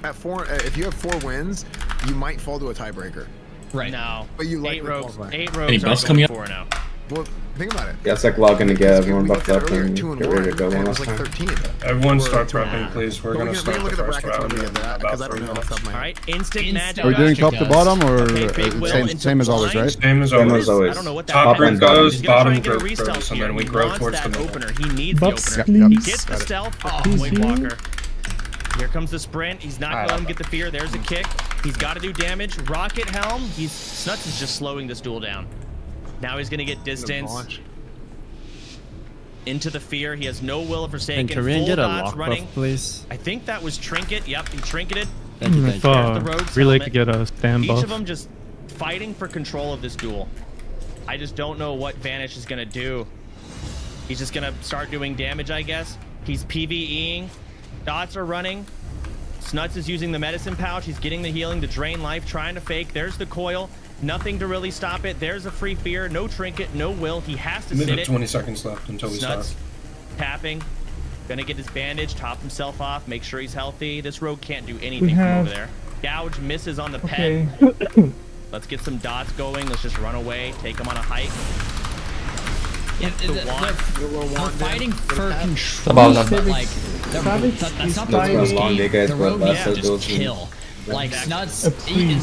at 4, if you have 4 wins, you might fall to a tiebreaker. Right. No. But you 8 likely rogues. qualify. 8 Any rogues are buffs going coming up? 4-0. Well, think about it. Yeah, it's like logging to get everyone We got buffed that up earlier, and 2 and get ready to 1, go and one it was last like time. 13. Everyone Or start 2 and a prepping, half. please. We're But gonna we start can look the at the first brackets when round we get in to that, about because I don't 3 know off the top of my All head. right. Instant Instant magic. Are we doing Magic top to does. bottom or Okay, Big Will same, into same as always, blind. right? Same as Same always. as always. I don't know what that Top happens. ring goes, He's gonna try bottom and get a group re-stealth goes, and here. then we He grow wants towards that the middle. opener. He needs Buffs, the opener. He please. gets the stealth. Oh, Please, Wave please. Walker. Here comes the sprint. He's not going to let him get the fear. There's a kick. He's got to do damage. Rocket Helm. Snuts is just slowing this duel down. Now he's going to get distance. Into the fear. He has no will of Can Forsaken. Korean Full get a dodge lock running. buff, please? I think that was Trinket. Yep, he trinketed. Thank you, If thank you. There's the rogue's Relay helmet. could get a stand Each buff. of them just fighting for control of this duel. I just don't know what Vanish is going to do. He's just gonna start doing damage, I guess. He's PvEing. Dots are running. Snuts is using the medicine pouch. He's getting the healing to drain life, trying to fake. There's the coil. Nothing to really stop it. There's a free fear. No trinket, no will. He has to sit it. 20 seconds left until we start. Snuts tapping. Gonna get his bandage, top himself off, make sure he's healthy. This rogue can't do anything from over there. Gouge misses on the pet. Let's get some dots going. Let's just run away. Take him on a hike. We're fighting for control, Zabawne. but like, that's not the rogue's game. The rogue needs to just kill. Like, Snuts,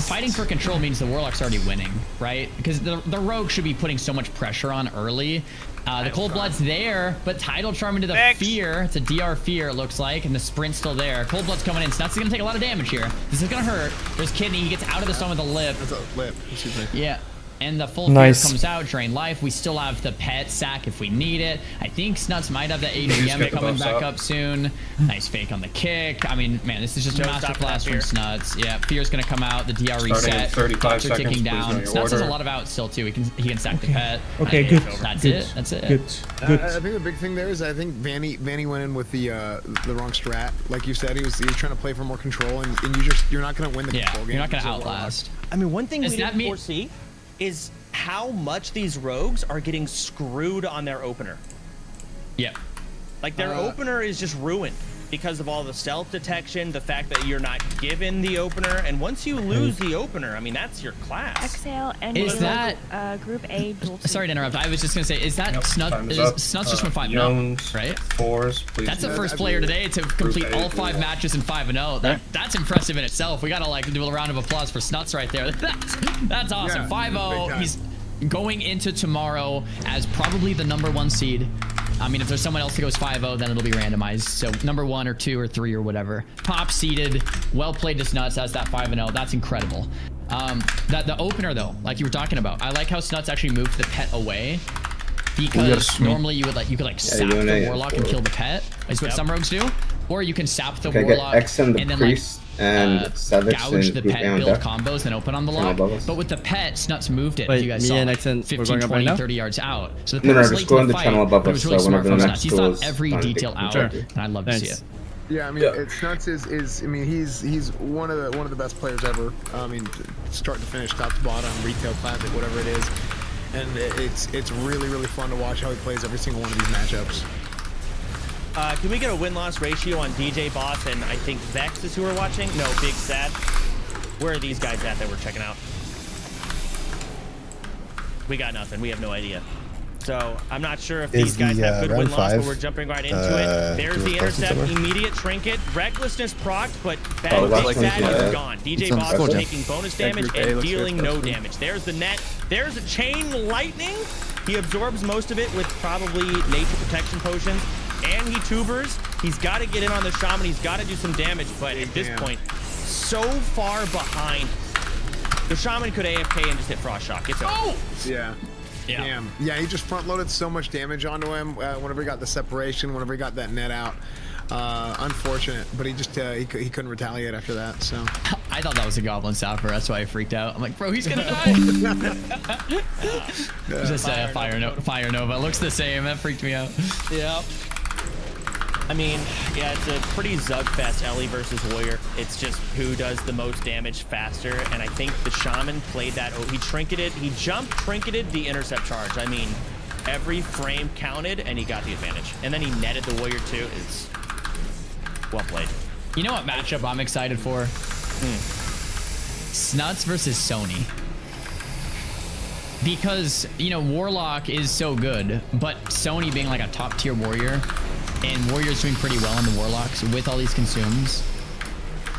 fighting for control means the Warlock's already winning, right? Because the rogue should be putting so much pressure on early. The Cold Blood's there, but Tidal Charm into the Fear. It's a DR Fear, it looks like, and the Sprint's still there. Cold Blood's coming in. Snuts is going to take a lot of damage here. This is going to hurt. There's Kidney. He gets out of the stone with a lip. That's a lip. Excuse me. Yeah. And the full Nice. fear comes out, drain life. We still have the pet sack if we need it. I think Snuts might have the just AGM get the coming buffs back up. up soon. Nice fake on the kick. I mean, man, this is just a masterclass from Snuts. Yeah, Fear's gonna come out. The DR Starting reset. in 35 Dots are seconds, ticking please know down. your Snuts has a order. lot of outs still too. He can stack the pet. Okay, good. That's good. it. That's it. Good. Good. I think the big thing there is I think Vanny went in with the wrong strat. Like you said, he was trying to play for more control, and you're not going to win the control game. You're not gonna as a Warlock. outlast. I mean, one thing Does we that didn't mean- foresee is how much these rogues are getting screwed on their opener. Yeah. Like, their opener is just ruined because of all the stealth detection, the fact that you're not given the opener, and once you lose the opener, I mean, that's your class. Exhale and Is dual, that- group A dual. Sorry to interrupt. I was just gonna say, is that Time is up. Snuts just went 5-0, Jones, right? Fours, please. That's the do first that. player today to complete A, all 5 matches in 5-0. That's impressive in itself. We gotta like do a round of applause for Snuts right there. That's awesome. Yeah, 5-0. big time. He's going into tomorrow as probably the #1 seed. I mean, if there's someone else that goes 5-0, then it'll be randomized. So number 1 or 2 or 3 or whatever. Top seeded, well played to Snuts as that 5-0. That's incredible. That the opener though, like you were talking about, I like how Snuts actually moved the pet away. Because normally you could sap the Warlock and kill the pet, is what some rogues do. Or you can sap the Warlock X and the then Priest and Savage gouge and the Group pet, A on build deck. combos, and open on the From lock. above us. But with the pet, Snuts moved it. Wait, you guys me saw and X and we're 15, going up right 20, now? 30 yards out. So the No, pet was just late go to in the the fight, channel above but it us, was really so smart whenever from the Snuts. next He duel thought is every done, detail they can out, charge you. and I love to see it. Yeah, I mean, Snuts is. I mean, he's one of the best players ever. I mean, start to finish, top to bottom, retail, classic, whatever it is, and it's really fun to watch how he plays every single one of these matchups. Can we get a win-loss ratio on DJ Boss and I think Vex is who we're watching? No, Big Sad. Where are these guys at that we're checking out? We got nothing. We have no idea. So I'm not sure if these guys have good win-loss, but we're jumping right into it. There's the intercept, immediate trinket, recklessness procced, but Big Sad is gone. DJ Boss is taking bonus damage and dealing no damage. There's the net. There's a chain lightning. He absorbs most of it with probably nature protection potions. And he tubers. He's got to get in on the shaman. He's got to do some damage. But at this point, so far behind. The shaman could AFK and just hit Frost Shock. It's over. Yeah. Yeah. Damn. Yeah, he just front loaded so much damage onto him whenever he got the separation, whenever he got that net out. Unfortunate, but he just he couldn't retaliate after that. So I thought that was a Goblin Sapper. That's why I freaked out. I'm like, bro, he's gonna die. Just a Fire Nova. It looks the same. That freaked me out. Yep. I mean, yeah, it's a pretty Zugfest Ellie versus Warrior. It's just who does the most damage faster, and I think the Shaman played that. Oh, he jump trinketed the intercept charge. I mean, every frame counted, and he got the advantage. And then he netted the Warrior too. It's well played. You know what matchup I'm excited for? Snuts versus Sony. Because, you know, Warlock is so good, but Sony being like a top tier warrior, and Warrior's doing pretty well on the Warlocks with all these consumes.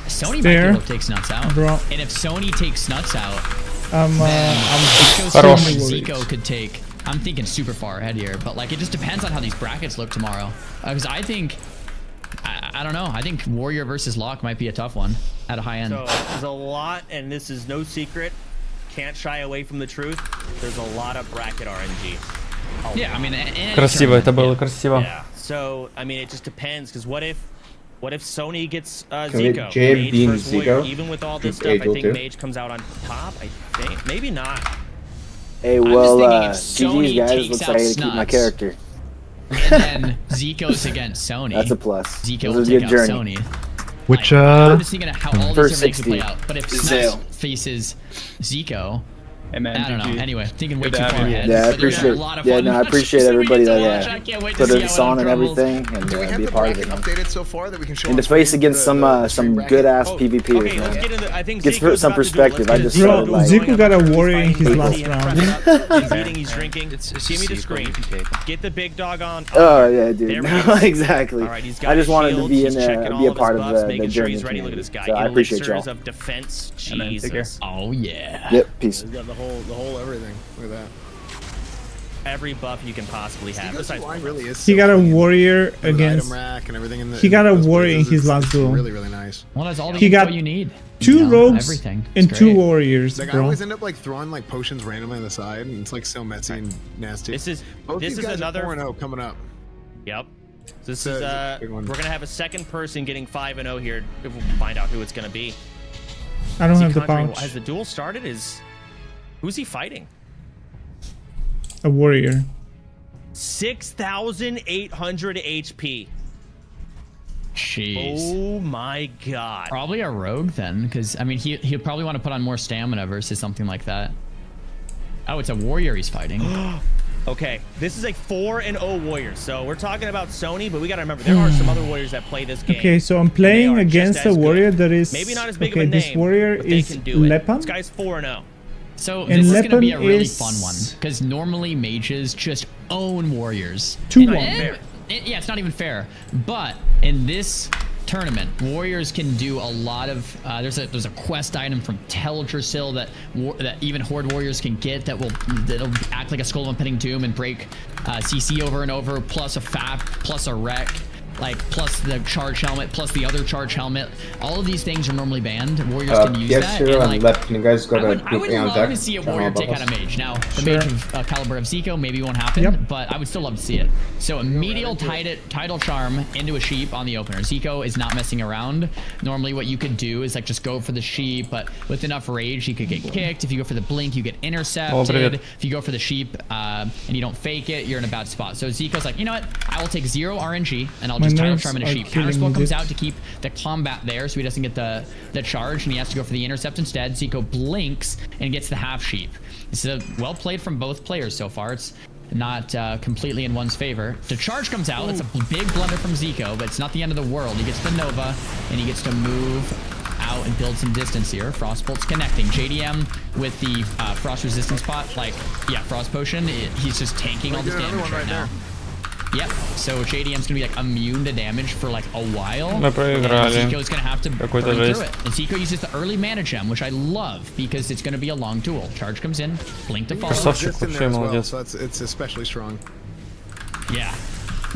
Sony might be able to take Snuts out. Bro. And if Sony takes Snuts out, I'm Zico could take. I'm thinking super far ahead here, but like it just depends on how these brackets look tomorrow. Because I think, I don't know. I think Warrior versus Lock might be a tough one at a high end. So there's a lot, and this is no secret. Can't shy away from the truth. There's a lot of bracket RNG. Yeah, I mean, Красиво это было, красиво. Yeah. So I mean, it just depends. Because what if Sony gets Can we Zico? jam Mage Bean versus Warrior. Zico? Even with all this Group stuff, A I think duel Mage comes out on top. I think maybe not. Hey, I'm well, just thinking if Sony GG's guys, takes looks out like I gotta keep my Snuts, character. and then Zico's against Sony. That's a plus. Zico This will is a take good out journey. Sony. Which I'm just thinking of how all First these different 60. things play out. But if Zale. Snuts faces Zico, Hey, man, I don't know. GG. Anyway, thinking way Good too to far have you. ahead. Yeah, I but there's appreciate. a lot of Yeah, fun no, I matches appreciate that we everybody get to that watch. I can't wait to put see this how it on and unravels. everything, and Do we have be a the part of it, bracket man. updated so far that we can show And to on face screen? against some good ass PvPers, Okay, let's man. get into. I think Gets Zico's some about to do it. perspective. I Let's just get Bro, started into it. like. Zico got a warrior in his He's last fighting, round. He's eating, he's drinking. It's Give me the Zico, screen. you can take him. Get the big dog on. Oh yeah, dude. There we No, go. exactly. All right, he's got I just his wanted to shields, be in he's there, checking and all be a of his part of buffs, the making sure journey. he's ready. Look at this guy. So I appreciate Elixirs y'all. of defense. man, take care. Jesus. Oh yeah. Yep. Peace. He's got the whole everything. Look at that. Every buff you can possibly have. Zico's Besides line really is He so got a clean. warrior With the against. item rack and everything in the, He got a those warrior in places, his it's last duel. Really, really nice. Well, that's all the He info got you need. 2 You know, rogues everything. and It's 2 great. warriors, Like I bro. always end up like throwing like potions randomly on the side, and it's like so messy and nasty. This is Both this these is guys another. are 4-0 coming up. Yep. This So is it's a big one. we're gonna have a second person getting 5-0 here. We'll find out who it's gonna be. I don't Is he have the conjuring- pouch. Has the duel started? Who's he fighting? A warrior. 6,800 HP. Jeez. Oh my god. Probably a rogue then, because I mean he'll probably want to put on more stamina versus something like that. Oh, it's a warrior he's fighting. Okay, this is a 4-0 warrior. So we're talking about Sony, but we gotta remember there are some other warriors that play this game. Okay, so I'm and they playing are against just a as good. warrior that is. Maybe not as big okay, of a name, this warrior but they is can do it. Lepan. This guy's 4-0. So And this is gonna be a Lepan really is- fun one, because normally mages just own warriors. 2-1. Yeah, it's not even fair. But in this tournament, warriors can do a lot of. There's a quest item from Teldrassil that even horde warriors can get that'll act like a Skull of Impending Doom and break CC over and over, plus a FAP, plus a wreck. Like plus the charge helmet, plus the other charge helmet. All of these things are normally banned. Warriors can use that. Sure, And, and like, left. Can you guys go I to would group A on love deck? to see a Channel warrior above take out us? a mage. Now, the Sure. mage of caliber of Zico maybe won't happen, Yep. but I would still love to see it. So immediate tidal charm into a sheep on the opener. Zico is not messing around. Normally what you could do is like just go for the sheep, but with enough rage you could get kicked. If you go for the blink, you get intercepted. If you go for the sheep and you don't fake it, you're in a bad spot. So Zico's like, you know what? I will take 0 RNG and I'll My just tidal nerves charm into are sheep. killing Counterspell me, comes dude. out to keep the combat there so he doesn't get the charge, and he has to go for the intercept instead. Zico blinks and gets the half sheep. This is well played from both players so far. It's not completely in one's favor. The charge comes out. That's a big blunder from Zico, but it's not the end of the world. He gets the Nova, and he gets to move out and build some distance here. Frostbolt's connecting. JDM with the frost resistance pot, frost potion. He's just tanking all this damage right now. Yep, so JDM's gonna be like immune to damage for like a while. And Zico's gonna have to burn through it. And Zico uses the early mana gem, which I love because it's gonna be a long duel. Charge comes in, blink to follow. Resist in there as well, so it's especially strong. Yeah,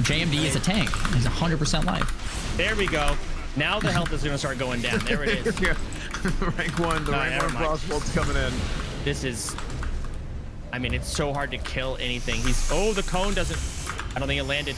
JMD is a tank. He's 100% life. There we go. Now the health is gonna start going down. There it is. Rank 1, the rank 1 crossbolt's coming in. This is. I mean, it's so hard to kill anything. The cone doesn't. I don't think it landed.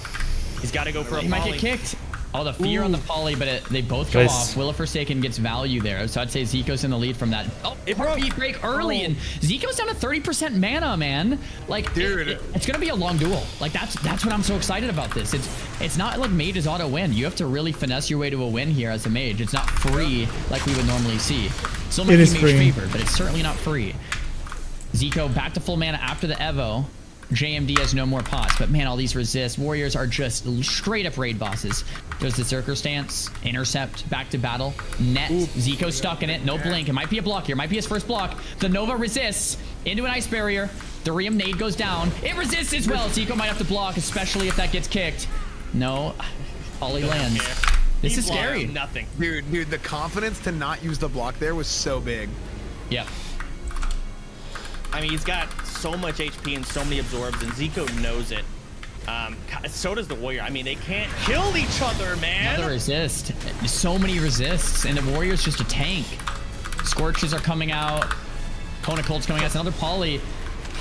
He's got to go for a He might poly. get kicked. Oh, the fear on the poly, but they both go off. Will of Forsaken gets value there, so I'd say Zico's in the lead from that. Oh, it break early, and Zico's down to 30% mana, man. Like, dude, it's gonna be a long duel. Like that's what I'm so excited about this. It's not like mages auto win. You have to really finesse your way to a win here as a mage. It's not free like we would normally see. Still might be mage favored, but it's certainly not free. Zico back to full mana after the Evo. JMD has no more pots, but man, all these resist. Warriors are just straight up raid bosses. There's the Zerker stance, intercept, back to battle, net. Zico stuck in it, no blink. It might be a block here, might be his first block. The Nova resists into an ice barrier. The Riem nade goes down. It resists as well. Zico might have to block, especially if that gets kicked. No, Ollie lands. This is scary. Nothing. Dude, the confidence to not use the block there was so big. Yep. I mean, he's got so much HP and so many absorbs, and Zico knows it. So does the warrior. I mean, they can't kill each other, man. Another resist. So many resists, and the warrior's just a tank. Scorches are coming out. Kona Colt's coming out. It's another poly.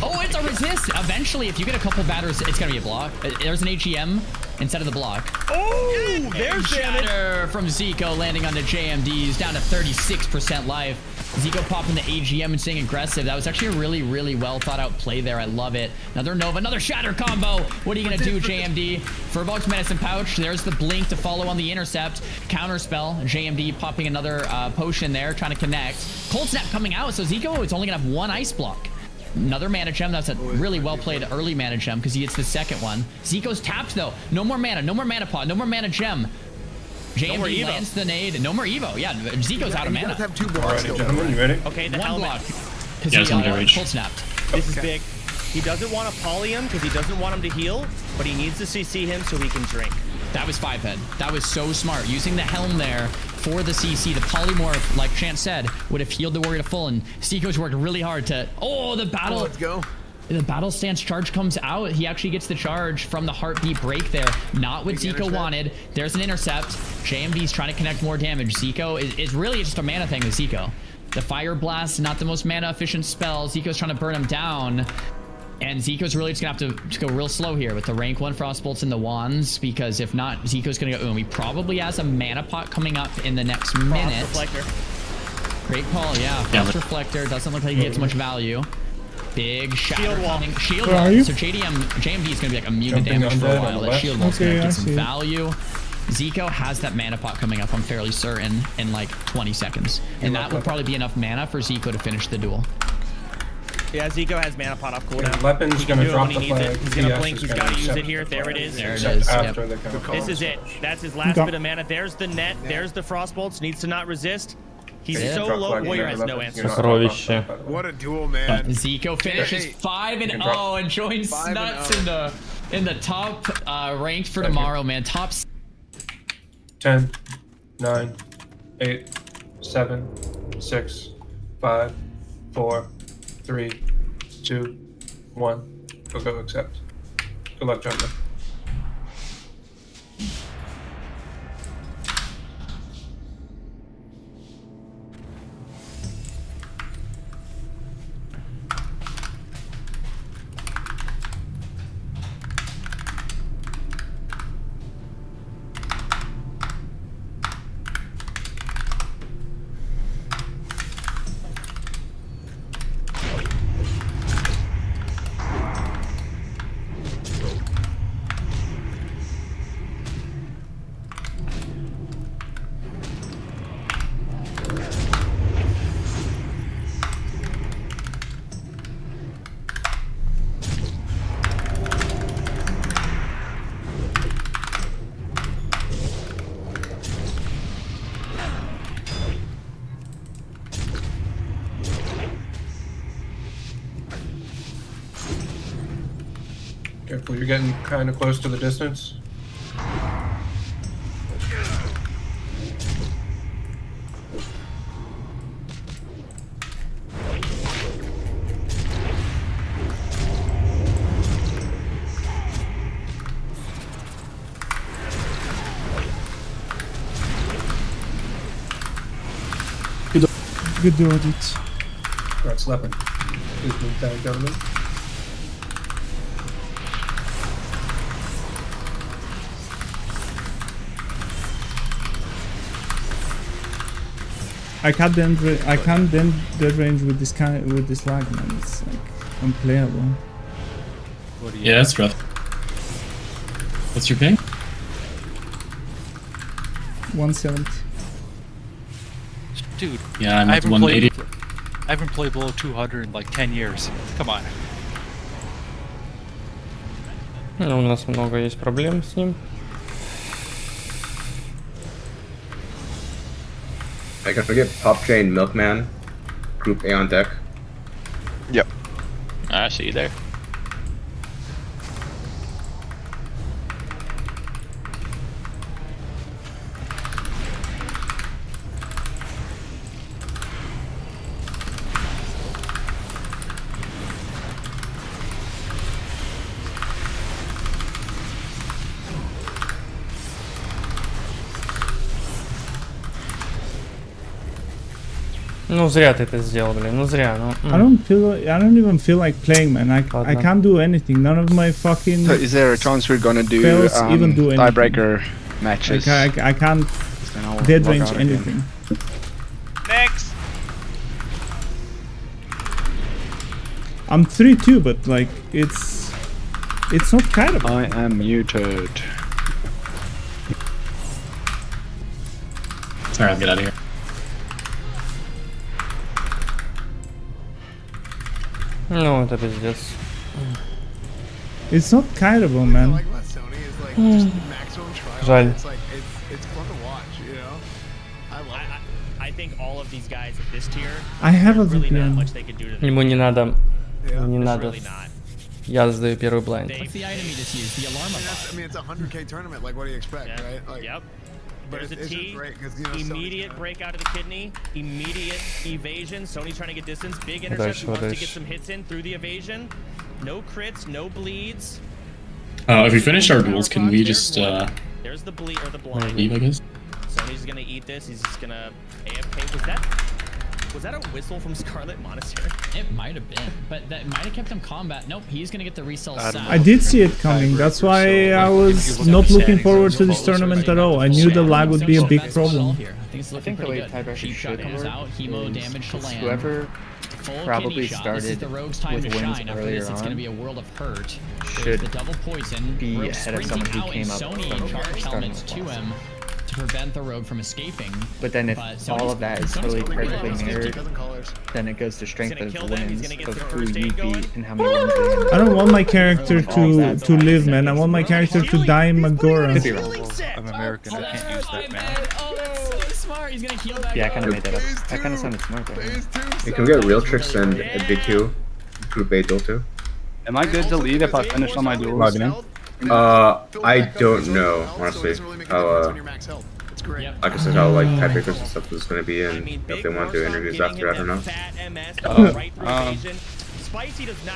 Oh, it's a resist. Eventually, if you get a couple batters, it's gonna be a block. There's an AGM. instead of the block. Oh, there's damage. Shatter from Zico landing onto JMD's, down to 36% life. Zico popping the AGM and staying aggressive. That was actually a really, really well thought out play there. I love it. Another Nova, another Shatter combo. What are you going to do, JMD? Furbolg's Medicine Pouch. There's the blink to follow on the intercept. Counterspell. JMD popping another potion there, trying to connect. Cold Snap coming out, so Zico is only going to have one Ice Block. Another mana gem. That's a really well played early mana gem because he gets the second one. Zico's tapped though. No more mana. No more mana pot. No more mana gem. JMD lands the nade. No more Evo. Yeah, Zico's out of mana. Have 2 blocks. Alright, gentlemen, you ready? Okay, the One helmet. block. Because Yeah, he it's under cold reach. snapped. This is big. He doesn't want to poly him because he doesn't want him to heal, but he needs to CC him so he can drink. That was 5-head. That was so smart. Using the helm there for the CC. The polymorph, like Chance said, would have healed the warrior to full, and Zico's worked really hard to... Oh, the battle... Let's go. The battle stance charge comes out. He actually gets the charge from the heartbeat break there. Not what Zico wanted. There's an intercept. JMD's trying to connect more damage. Zico is really just a mana thing with Zico. The Fire Blast, not the most mana efficient spell. Zico's trying to burn him down. And Zico's really just going to have to go real slow here with the rank 1 Frostbolts and the Wands, because if not, Zico's going to go... He probably has a mana pot coming up in the next minute. Great call, yeah. Frost Reflector. Doesn't look like he gets much value. Big Shatter coming. Shield wall. So JMD is going to be like immune to damage for a while. That Shield wall's going to get some value. Zico has that mana pot coming up, I'm fairly certain, in like 20 seconds. And that will probably be enough mana for Zico to finish the duel. Yeah, Zico has mana pot off cooldown. Weapon's He can gonna do it drop when he the needs flag. it. He's gonna DS blink. is He's gonna gotta use accept it here. the There it is. There it Except is. after Yep. the counter. This is it. That's his last bit of mana. There's the net. There's the Frostbolts. Needs to not resist. He's so low. Warrior has no answer. What a duel, man. Zico finishes 5-0 and joins Snuts in the top ranked for tomorrow, man. Top 10, 9, 8, 7, 6, 5, 4, 3, 2, 1. Go accept. Good luck, gentlemen. Careful, you're getting kind of close to the distance. Good audit. Alright, Sleppin. Please move down, gentlemen. I can't end the range with this lag, man. It's like unplayable. Yeah, that's rough. What's your ping? 170. Dude, Yeah, I'm I at haven't 180. I haven't played below 200 in like 10 years. Come on. Ну, у нас много есть проблем с ним. I can forget Pop Chain Milkman, Group A on deck. Yep. I see you there. Ну зря ты это сделал, блин, ну зря, ну. I don't even feel like playing, man. I can't do anything. None of my fucking So is there a chance we're gonna do spells even do anything. tiebreaker matches? Like, I can't dead range anything. Next. I'm 3-2, but like it's not kind of. I am muted. Alright, I'll get out of here. Ну это пиздец. It's not kiteable, man. Жаль. I think all of these guys at this tier, I have a really not VPN. much they could do to them. Ему не надо. Не It's надо. really not. Я сдаю первый блайнд. What's the item you just used? The alarm bot. I mean, it's a 100K tournament. Like, what do you expect, right? Like, Yep. There's a it's just T, great 'cause, you know, Sony's immediate gonna- breakout of the kidney, immediate evasion. Sony's trying to get distance, big Дальше, interception, wants to дальше. get some hits in through the evasion. No crits, no bleeds. If we finish our duels, can we just There's the bleed or the blind. leave, I guess? Sony's gonna eat this. He's just gonna AFK. Was that a whistle from Scarlet Monastery? It might have been, but that might have kept him combat. Nope, he's gonna get the resell south. I did see it coming. That's why I was not looking forward to this tournament at all. I knew the lag would be a big problem. I think the way tiebreaker should out, hemo damage to land. Whoever probably started this is the Rogue's time with to wins shine. After earlier this, it's going to on be a world of hurt. should There's the double poison. be Rogue ahead of sprinting someone who out, came and up Sony from charge starting helmets with to loss. him to prevent the Rogue from escaping. But then if But all Sony's- of that is Sony's totally pretty perfectly good. mirrored, then it goes to strength gonna of kill them, he's wins gonna get of some who first you aid going. beat and how many wins they end. I don't want my character to live, man. I want my character to die in Magora. Could be wrong. I'm American. I can't use that, man. Oh, that's so smart. He's going to heal back Yeah, I up. kind of made that up. That kind of sounded smart. Though. You can get real tricks and a big Q, group A duel too. Am I good to lead if I finish on my duels? Logging in. I don't know honestly how like I said, how like tiebreakers and stuff is gonna be, and if they want to do interviews after, I don't know.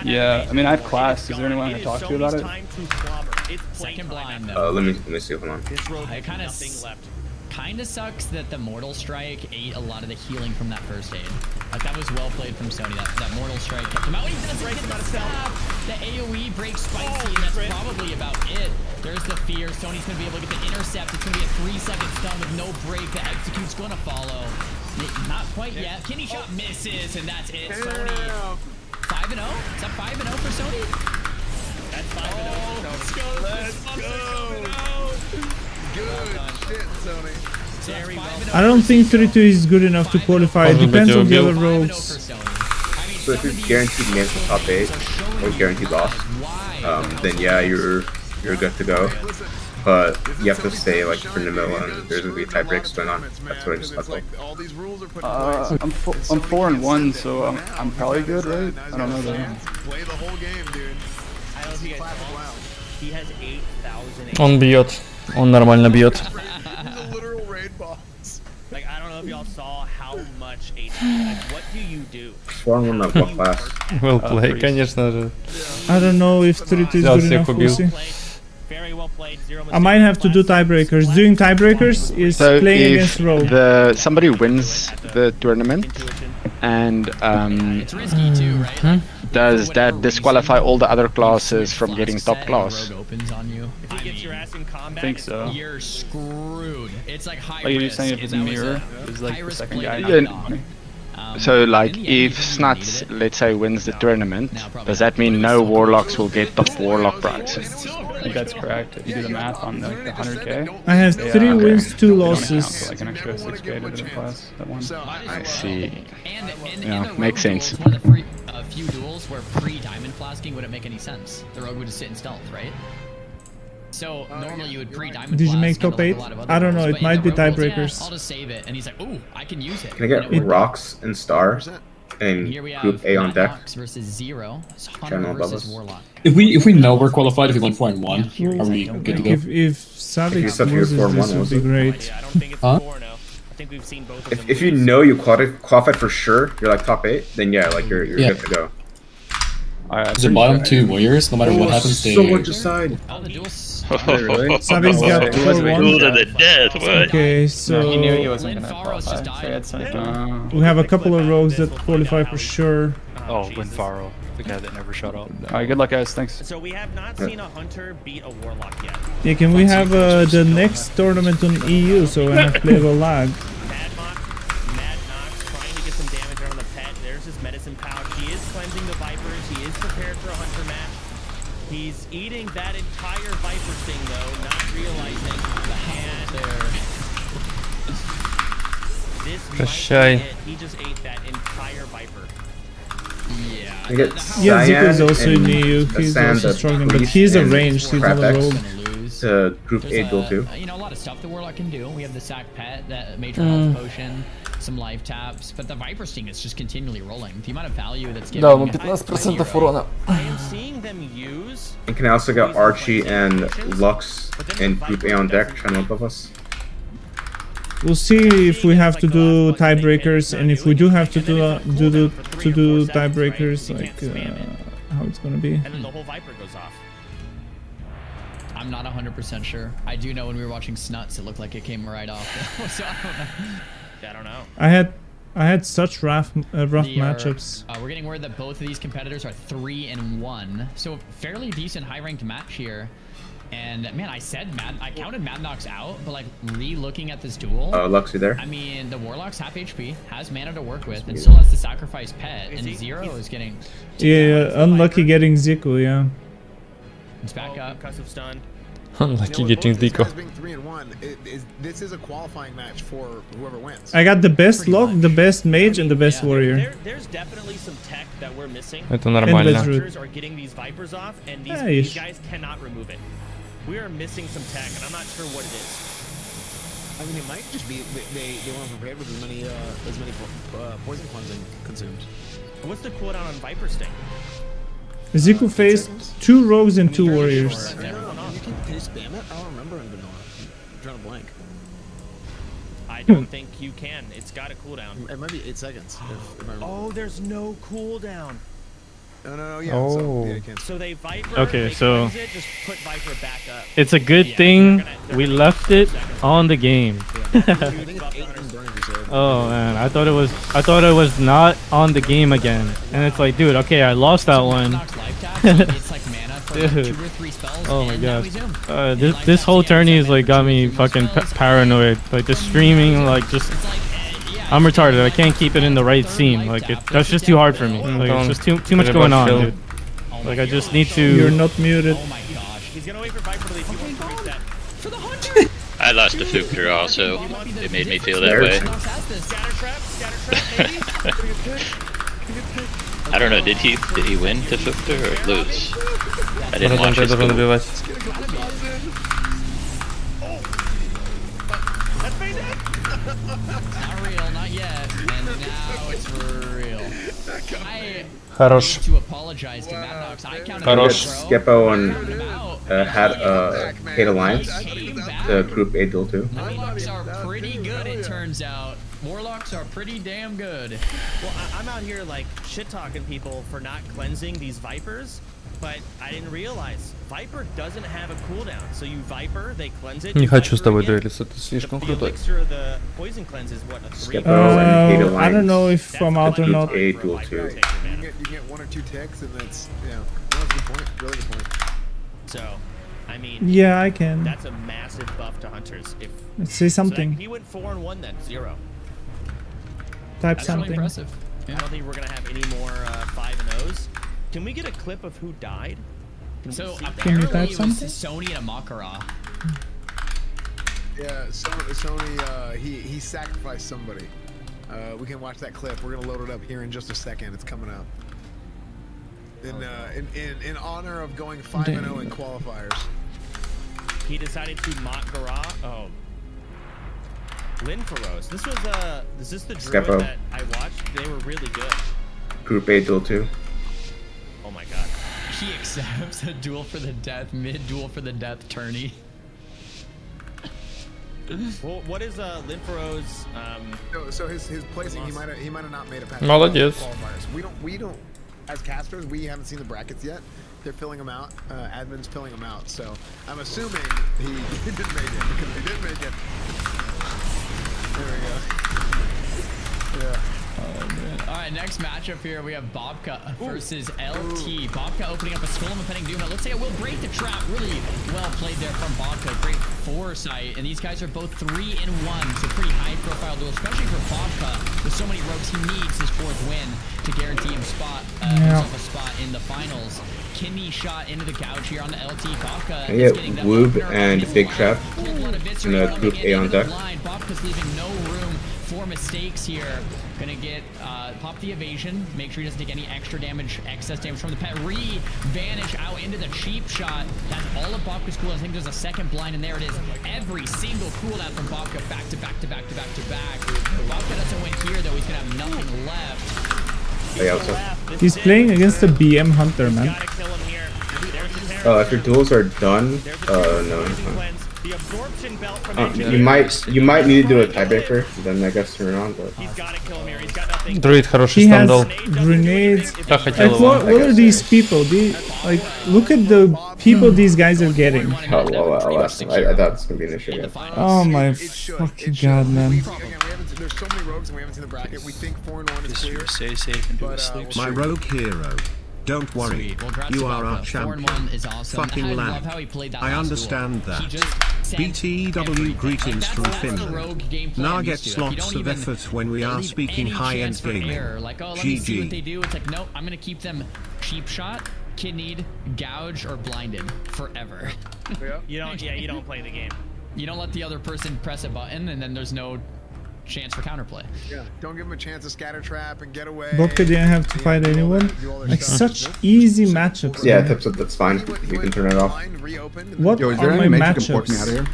Yeah, I mean I have class. Is there anyone I can talk to about it? Second blind, Let me see. Hold on. It kind of sucks that the Mortal Strike ate a lot of the healing from that first aid. Like that was well played from Sony. That Mortal Strike kept him out. He doesn't get the stop. The AOE breaks spicy, and that's probably about it. There's the fear. Sony's gonna be able to get the intercept. It's gonna be a 3-second stun with no break. The execute's gonna follow. Not quite yet. Kidney shot misses, and that's it. Sony 5-0. Is that 5-0 for Sony? That's 5-0. Let's go. Good shit, Sony. I don't think 3-2 is good enough to qualify. It depends on the other rogues. So if you're guaranteed to make the top 8 or guaranteed loss, then yeah, you're good to go. But you have to stay like in the middle, and there's gonna be tie breaks going on. That's what I just thought. I'm 4-1, so I'm probably good, right? I don't know though. Play the whole game, dude. I don't know if you guys know. He has 8,000. Он бьет. Он нормально бьет. Like I don't know if y'all saw how much HP. Like, what do you do? 4-1 at what class? Well played, конечно же. I don't know if 3-2 is Взял good всех enough. We'll убил. see. Very well played. Zero I might have to do tiebreakers. Doing tiebreakers is So playing against Rogue. somebody wins the tournament, and It's risky too, right? does that disqualify all the other classes from getting top class? Rogue opens on you. If he gets your ass in combat, I think so. You're screwed. It's like high Like you're risk. saying if it's a That was mirror, a is like high the risk second play guy. to not knock me. So like if Snuts, let's say, wins the tournament, does that mean no Warlocks will get top Warlock prize? I think that's correct. If you do the math on like the 100K. I have 3 wins, 2 They don't account losses. for like an extra 6K to the class that one. I see. And Yeah, the makes Rogue sense. duel, it's one of the few duels where pre-diamond flasking wouldn't make any sense. The Rogue would just sit in stealth, right? So normally you would pre-diamond Did you flask make kinda top like a 8? lot of other I don't know, duels, it but in might the be Rogue duels, tiebreakers. yeah, I'll just save it, and he's like, "Ooh, I can use it." Can I get rocks and star and Here we have group A on deck? Nox versus Zero. It's Hunter Channel above versus us. Warlock. If we know we're qualified, if we went 4-1, are we good to go? If Savage said you were loses, 4-1, this would was be it? great. I don't think it's Huh? 4-0. I think we've seen both of them. If you know you qualified for sure, you're like top 8, then yeah, like you're Yeah. good to go. The bottom 2 warriors, no matter what happens, they. So much aside. Oh, the duels. Somebody's got 4-1. Cool to the death. What? Okay, so he knew he wasn't gonna qualify, so he had sniper. we have a couple of rogues that qualify for sure. Oh, Winfaro, the guy that never shut up. Alright, good luck, guys. Thanks. So we have not seen a hunter beat a warlock yet. Yeah, can we have the next tournament on EU so I have playable lag? Mad Knox trying to get some damage out on the pet. There's his medicine pouch. He is cleansing the vipers. He is prepared for a hunter match. He's eating that entire viper sting though, not realizing the hand there. This might be it. He just ate that entire viper. Yeah, Zico's also in EU. He's also struggling, but he's a ranged. He's not a rogue. Group 8 duel 2. You know, a lot of stuff the Warlock can do. We have the sack pet, that major health potion, some life taps, but the Viper Sting is just continually rolling. The amount of value that's given. Да, ему 15% урона. I am seeing them use. And can I also get Archie and Lux in Group A on deck trying to above us? We'll see if we have to do tiebreakers, and if we do have to do tiebreakers, like how it's gonna be. And then the whole Viper goes off. I'm not 100% sure. I do know when we were watching Snuts, it looked like it came right off. So I don't know. I had such rough matchups. We're getting word that both of these competitors are 3-1, so fairly decent high-ranked match here. And man, I counted Mad Knox out, but like re-looking at this duel. Lux, you there? I mean, the Warlock's half HP, has mana to work with, and still has to sacrifice pet, and Zero is getting. Yeah, unlucky getting Zico, yeah. It's back up. Concussive stun. Unlucky getting Zico. This is a qualifying match for whoever wins. I got the best lock, the best mage, and the best warrior. There's definitely some tech that we're missing. Это нормально. Hunters are getting these vipers off, and these guys cannot remove it. We are missing some tech, and I'm not sure what it is. I mean, it might just be they weren't prepared with as many poison cleansing consumed. What's the cooldown on Viper Sting? Zico faced 2 rogues and 2 warriors. Can you spam it? I don't remember in vanilla. I'm trying to blank. I don't think you can. It's got a cooldown. It might be 8 seconds. Oh, there's no cooldown. No, yeah. Oh. So they Viper. Okay, they so cleanse it, just put Viper back up. it's a good thing we left it on the game. Oh man, I thought it was not on the game again, and it's like, dude, okay, I lost that one. Dude. Oh my gosh. This whole tourney is like got me fucking paranoid. Like the streaming, like just. I'm retarded. I can't keep it in the right scene. Like that's just too hard for me. Like it's just too much going on, dude. Like I just need to. You're not muted. Oh my gosh. He's gonna wait for Viper till they reset. For the hunter. I lost the Fukter also. It made me feel that way. I don't know. Did he win to Fukter or lose? I didn't watch his goal. Not real, not yet. And now it's real. Хорош. To apologize to Mad Knox. I counted Хорош. Skeppo and had a hate alliance. The Group 8 duel 2. Warlocks are pretty good, it turns out. Warlocks are pretty damn good. Well, I'm out here like shit-talking people for not cleansing these Vipers, but I didn't realize Viper doesn't have a cooldown. So you Viper, they cleanse it. Не хочу с тобой дуэлиться, ты слишком крутой. The poison cleanse is what, a 3? I don't know if I'm out or not. You get 1 or 2 ticks, and that's that's a good point. Really good point. So, I mean, yeah, I can. That's a massive buff to hunters. If let's say something. So he went 4-1 then, 0. Type That's something. Really impressive. Yeah. I don't think we're gonna have any more 5-0s. Can we get a clip of who died? So apparently it was Sony and Amakara. Yeah, Sony. He sacrificed somebody. We can watch that clip. We're gonna load it up here in just a second. It's coming up. In honor of going 5-0 in qualifiers. He decided to mock Gara. Oh. Linfaros. This was is this the druid that I watched? They were really good. Group 8 duel 2. Oh my god. He accepts a duel for the death, mid-duel for the death tourney. Well, what is Linfaros? So his placing, he might have not made a pass. Молодец. We don't as casters, we haven't seen the brackets yet. They're filling them out. Admin's filling them out. So I'm assuming he didn't make it because he didn't make it. There we go. Yeah. Alright, next matchup here, we have Bobka versus LT. Bobka opening up a Skull and Impending Doom. It looks like it will break the trap. Really well played there from Bobka. Great foresight. And these guys are both 3-1, so pretty high-profile duel, especially for Bobka. With so many rogues, he needs his 4th win to guarantee himself a spot in the finals. Kidney shot into the gouge here on the LT. Bobka I get Woob and Big Trap in a group A on deck. Bobka's leaving no room for mistakes here. Gonna get pop the evasion, make sure he doesn't take any extra damage, excess damage from the pet. Vanish out into the cheap shot. That's all of Bobka's cooldown. I think there's a second blind, and there it is. Every single cooldown from Bobka back to back to back to back to back. Bobka doesn't win here though. He's gonna have nothing left. He's playing against the BM Hunter, man. If your duels are done, no. You might need to do a tiebreaker, then I guess turn it on. But Druid хороший He has стандал. grenades. Я хотел Like, его. what are these people? Like, look at the people these guys are getting. Oh, well, I thought it's gonna be an issue. Yeah. Oh my fucking god, man. There's so many rogues and we haven't seen the bracket. We think 4-1 is clear. Stay safe and do a sleep My rogue hero. Don't worry, you are our champion. Fucking lad. I understand that. BTW greetings from Finland. Now gets lots of effort when we are speaking high-end gaming. GG. What they do, it's like, nope, I'm gonna keep them cheap shot, kidneyed, gouge, or blinded forever. You don't play the game. You don't let the other person press a button, and then there's no chance for counterplay. Yeah, don't give him a chance to scatter trap and get away. Bobka didn't have to fight anyone. Like, such easy matchups. Yeah, man. that's fine. You can turn it off. What Yo, is there are any my mate you can port me matchups? out of here?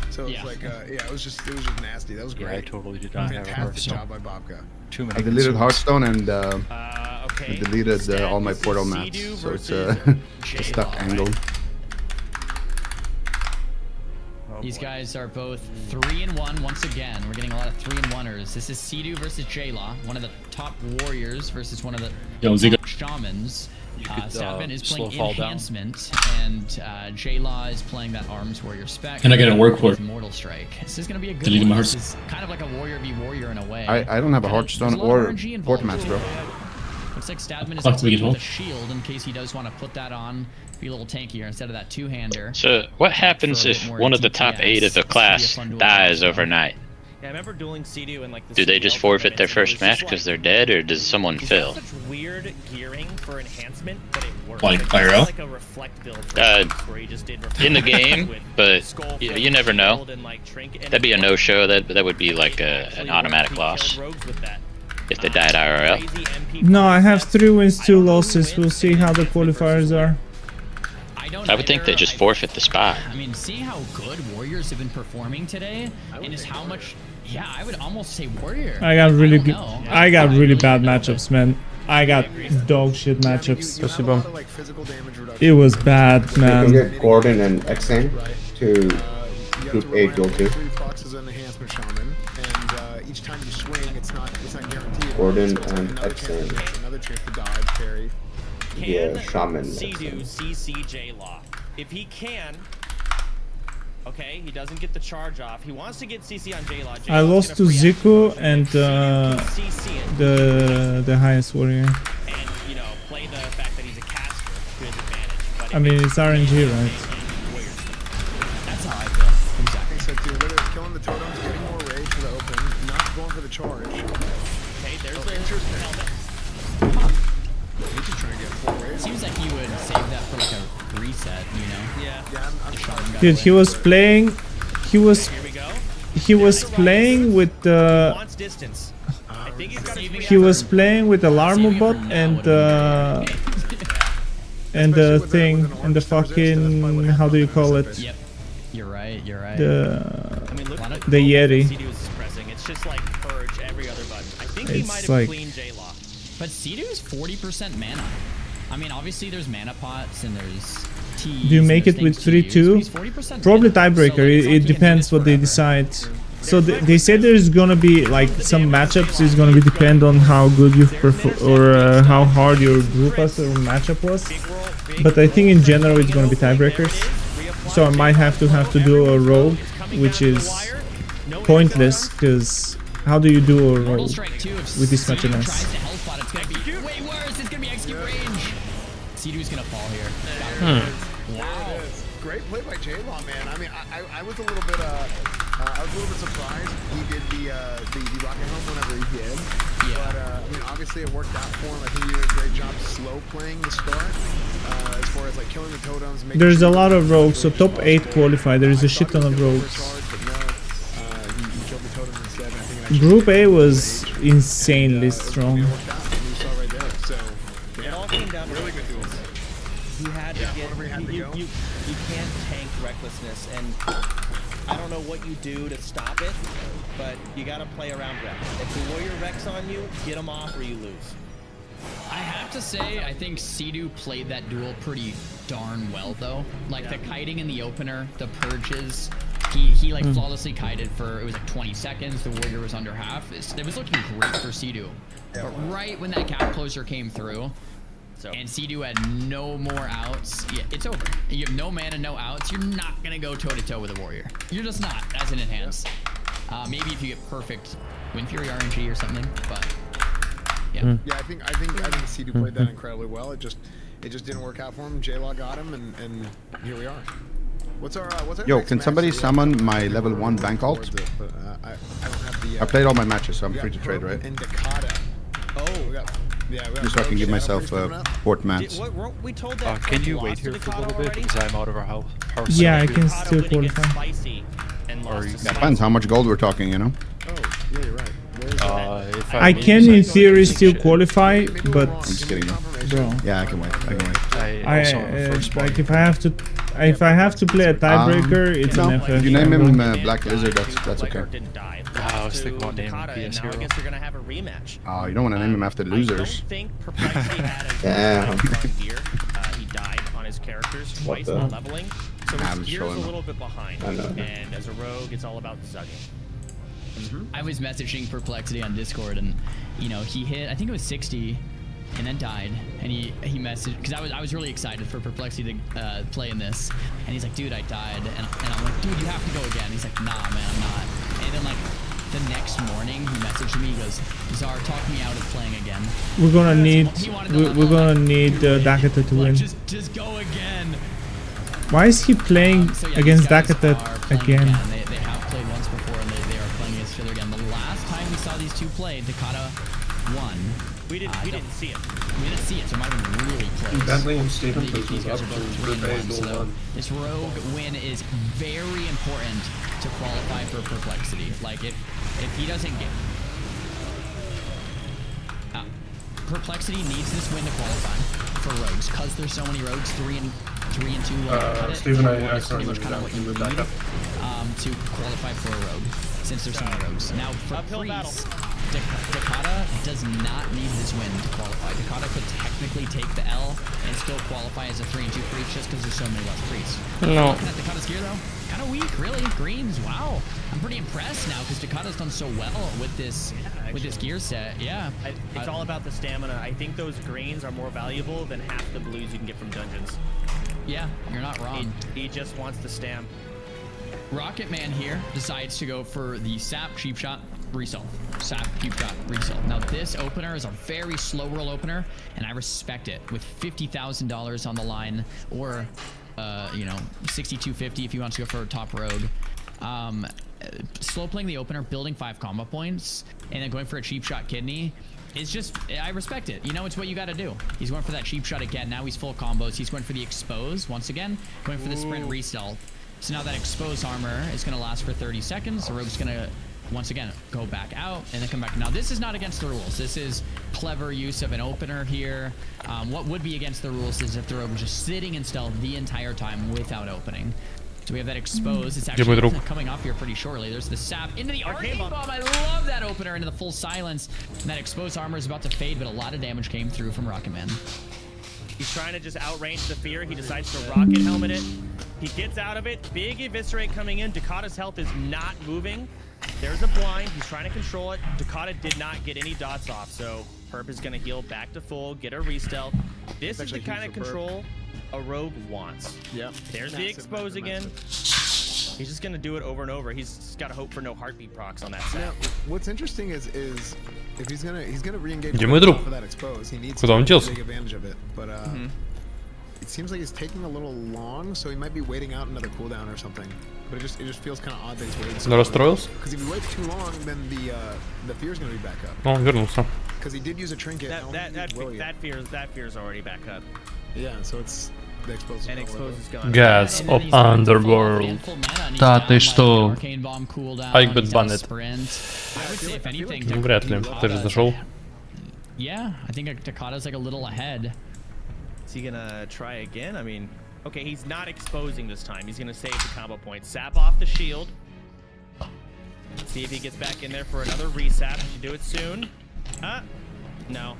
So it's like, it was just nasty. That was great. Yeah, I totally did not have a Fantastic Hearthstone. job by Bobka. Too I many. deleted Hearthstone and Okay. I deleted all my portal maps, so it's a stuck angle. These guys are both 3-1 once again. We're getting a lot of 3-1ers. This is Sea-Doo versus J-Law, one of the top warriors versus one of the top shamans. Statman is playing Enhancement, and J-Law is playing that Arms Warrior spec. Can I get a work for it? Mortal Strike. This is going to be a good Deleting one. my This Hearthstone. is kind of like a warrior v warrior in a way. I don't have a Hearthstone or port mats, bro. Looks like Statman is Fuck, do we get with home? a shield in case he does want to put that on, be a little tankier instead of that two-hander. So, what happens if one of the top 8 of the class dies overnight? Yeah, I remember dueling Sea-Doo and like the Do they just forfeit their first match because they're dead, or does someone fill? Such weird gearing for enhancement, but it works. Like it's IRL? like a reflect build where he just did In the reflect game, with but skull you never know. shield and, like, trinket, and That'd be a it no-show. That would be like an automatic loss rogues with that. if they died IRL. No, I have 3 wins, 2 losses. We'll see how the qualifiers are. I would think they just forfeit the spot. I mean, seeing how good Warriors have been performing today, and just how much, yeah, I would almost say Warrior. I got really don't good. know. I got really bad matchups, man. I got dog shit matchups. It was bad, You can man. get Gordon and Xang to Group A duel 2. Fox is an enhancement shaman, and each time you swing, it's not guaranteed. Gordon It's and another chance, Xang. another chance to dodge, parry. Yeah, shaman. Sea-Doo CC J-Law. If he can, okay, he doesn't get the charge off. He wants to get CC on J-Law. I lost to Zico and the highest warrior. And, you know, play the fact that he's a caster to his advantage. But I mean, it's RNG, right? That's how I feel. Exactly. So, dude, literally killing the totems, getting more rage for the open, not going for the charge. Okay, there's the helmet. He's just trying to get full rage. Seems like he would save that for like a reset, you know? Yeah. Dude, he was playing. He was playing with the. Wants distance. I think he's got his He was playing with the Alarmo bot and the thing and the fucking, how do you call it? Yep. You're right. You're right. The Yeti. Sea-Doo is pressing. It's just like purge every other button. I think he It's might have like- cleaned J-Law. But Sea-Doo is 40% mana. I mean, obviously there's mana pots and there's teas. Do you make and it there's with things to use, 3-2? but he's 40% Probably mana. tiebreaker. It depends what they decide. So they said there's gonna be like some matchups is gonna be depend on how good you've performed or how hard your group us or matchup was. But I think in general it's gonna be tiebreakers. So I might have to do a rogue, which is pointless, because how do you do a rogue with this much MS? Way worse. It's gonna be execute range. C2's gonna fall here. Wow. Great play by J-Law, man. I mean, I was a little bit surprised he did the rocket home whenever he did. Yeah. But I mean, obviously it worked out for him. I think he did a great job slow playing the start. As far as like killing the totems. There's a lot of rogues, so top 8 qualify. There is a shit ton of rogues. Group A was insanely strong. It all came down to recklessness. You had to get, you can't tank recklessness, and I don't know what you do to stop it, but you gotta play around Rex. If the warrior Rex on you, get him off or you lose. I have to say, I think C2 played that duel pretty darn well, though. Like, the kiting in the opener, the purges, he like flawlessly kited for, it was like 20 seconds, the warrior was under half. It was looking great for C2. But right when that cap closer came through, and C2 had no more outs, yeah, it's over. You have no mana, no outs, you're not gonna go toe-to-toe with a warrior. You're just not, as an enhance. Maybe if you get perfect Wind Fury RNG or something, but... Yeah. Yeah, I think C2 played that incredibly well. It just didn't work out for him. J-Law got him, and here we are. What's our Yo, next can match? somebody summon my level 1 bank alt? I don't have the. I played all my matches, so I'm free to trade, right? And Dakota. Oh, we got Just so I can give myself port mats. We told that can you wait here for a little bit because I'm out of our house? Yeah, I can still qualify. Depends how much gold we're talking, you know? Oh, yeah, you're right. I can in theory still qualify, but I'm just kidding, bro. Yeah, I can wait. Like if I have to play a tiebreaker, it's an FF. If you name him Black Lizard, that's okay. I was thinking about naming PS Hero. I guess you're gonna have a rematch. Oh, you don't want to name him after losers. I don't think Perplexity had a gear. He died on his characters twice while leveling, so his gear's a little bit behind. And as a rogue, it's all about zugging. I was messaging Perplexity on Discord, and you know, he hit, I think it was 60 and then died, and he messaged, because I was really excited for Perplexity to play in this, and he's like, dude, I died, and I'm like, dude, you have to go again. He's like, nah, man, I'm not. And then like the next morning he messaged me, he goes, Czar, talk me out of playing again. We're gonna need Dakota to win. Just go again. Why is he playing against Dakota again? They have played once before, and they are playing against each other again. The last time we saw these two play, Dakota won. We didn't see it. We didn't see it, so it might have been really close. Bentley and Stevens These guys was are up both to 3-1, so one. this rogue win is very important to qualify for Perplexity. Like, if he doesn't get... Perplexity needs this win to qualify for rogues, because there's so many rogues, 3 and 2. Stephen, I accidentally moved down. Can you move back up? To qualify for a rogue, since there's so many rogues. Now, for Priest, Dakota does not need this win to qualify. Dakota could technically take the L and still qualify as a 3 and 2 priest just because there's so many less priests. No. Looking at Dakota's gear though, kind of weak, really. Greens, wow. I'm pretty impressed now because Dakota's done so well with this gear set. Yeah. It's all about the stamina. I think those greens are more valuable than half the blues you can get from dungeons. Yeah, you're not wrong. He just wants the stamp. Rocket Man here decides to go for the Sap Cheap Shot resell. Sap Cheap Shot resell. Now this opener is a very slow roll opener, and I respect it. With $50,000 on the line, or you know, $6,250 if he wants to go for a top rogue. Slow playing the opener, building 5 combo points, and then going for a cheap shot kidney. It's just, I respect it. You know, it's what you got to do. He's going for that cheap shot again. Now he's full combos. He's going for the expose once again, going for the sprint resell. So now that exposed armor is going to last for 30 seconds. The rogue's going to, once again, go back out and then come back. Now, this is not against the rules. This is clever use of an opener here. What would be against the rules is if the rogue was just sitting in stealth the entire time without opening. So we have that exposed. It's actually coming up here pretty shortly. There's the sap into the arcane bomb. I love that opener into the full silence. And that exposed armor is about to fade, but a lot of damage came through from Rocket Man. He's trying to just outrange the fear. He decides to rocket helmet it. He gets out of it. Big eviscerate coming in. Dakota's health is not moving. There's a blind. He's trying to control it. Dakota did not get any dots off, so Perp is going to heal back to full, get a re-stealth. This is the kind of control a rogue wants. Yep. There's the expose again. He's just gonna do it over and over. He's just gotta hope for no heartbeat procs on that side. Now, what's interesting is if he's gonna re-engage Где мой друг? for that expose, he needs Куда он to делся? take advantage of it. But it seems like he's taking a little long, so he might be waiting out another cooldown or something. But it just feels kind of odd that he's waiting. Он расстроился? Because if he waits too long, then the fear's gonna be back up. Ну, он вернулся. Because he did use a trinket. That fear's already back up. Yeah, so it's the expose. And expose is gone. Gods of Underworld. Да ты что? Айкбет баннет. Ну, вряд ли. Ты же зашел. Yeah, I think Takada's like a little ahead. Is he gonna try again? I mean, okay, he's not exposing this time. He's gonna save the combo points. Sap off the shield. See if he gets back in there for another resap. Should do it soon. No.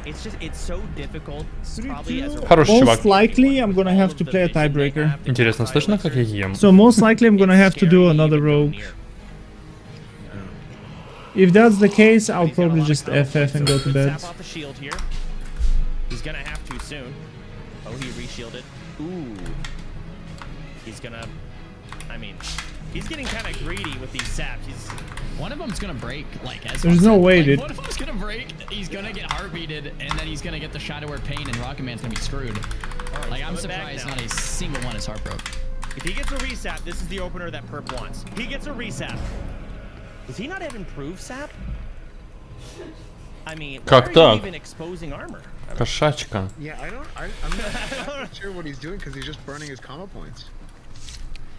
It's so difficult. Probably as a Хороший чувак. Most likely, I'm gonna have to play a tiebreaker. Интересно, слышно, как я ем? So most likely, I'm gonna have to do another rogue. If that's the case, I'll probably just FF and go to bed. Sap off the shield here. He's gonna have to soon. Oh, he reshielded. Ooh. He's gonna. I mean, he's getting kind of greedy with these saps. One of them's gonna break, like as There's no way, dude. One of them's gonna break. He's gonna get heartbeated, and then he's gonna get the Shadow Word Pain, and Rocket Man's gonna be screwed. Like I'm surprised not a single one is heartbroken. If he gets a resap, this is the opener that Perp wants. He gets a resap. Does he not have improved sap? I mean, Как why are так? you even exposing armor? Кошачка. Yeah, I'm not sure what he's doing because he's just burning his combo points.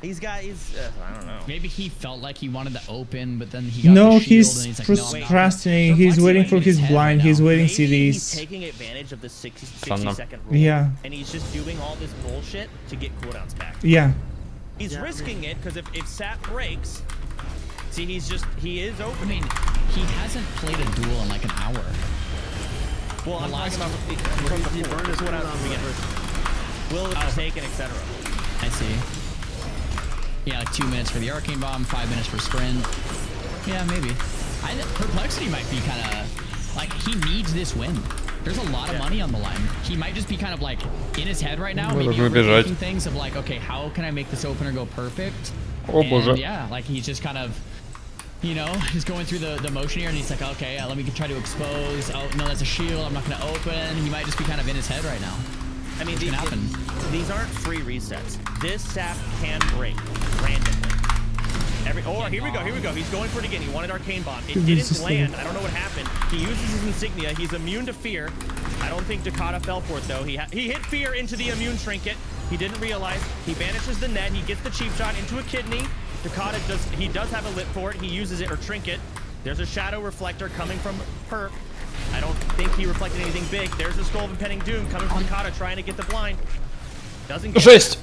I don't know. Maybe he felt like he wanted to open, but then he got No, the shield, he's and he's like, no, I'm not. procrastinating. He's waiting for his blind. He's waiting Maybe he's CDs. taking advantage of the 60 Странно. second rule. Yeah. And he's just doing all this bullshit to get cooldowns back. Yeah. He's risking it because if sap breaks, see, he is opening. He hasn't played a duel in like an hour. Well, I'm talking about from the burn is what I was beginning. Will it be taken, etc. I see. Yeah, like 2 minutes for the Arcane Bomb, 5 minutes for Sprint. Yeah, maybe. Perplexity might be kind of like he needs this win. There's a lot of money on the line. He might just be kind of like in his head right now, maybe overthinking things of like, okay, how can I make this opener go perfect? And yeah, like he's just kind of, you know, he's going through the motion here, and he's like, okay, let me try to expose. Oh no, that's a shield. I'm not gonna open. He might just be kind of in his head right now. I mean, these aren't free resets. This sap can break randomly. Here we go. He's going for it again. He wanted Arcane Bomb. It didn't land. I don't know what happened. He uses his insignia. He's immune to fear. I don't think Dakota fell for it, though. He hit fear into the immune trinket. He didn't realize. He banishes the net. He gets the cheap shot into a kidney. Dakota does have a lip for it. He uses it, or trinket. There's a shadow reflector coming from Perp. I don't think he reflected anything big. There's the Skull of Impending Doom coming from Dakota, trying to get the blind. Doesn't get it.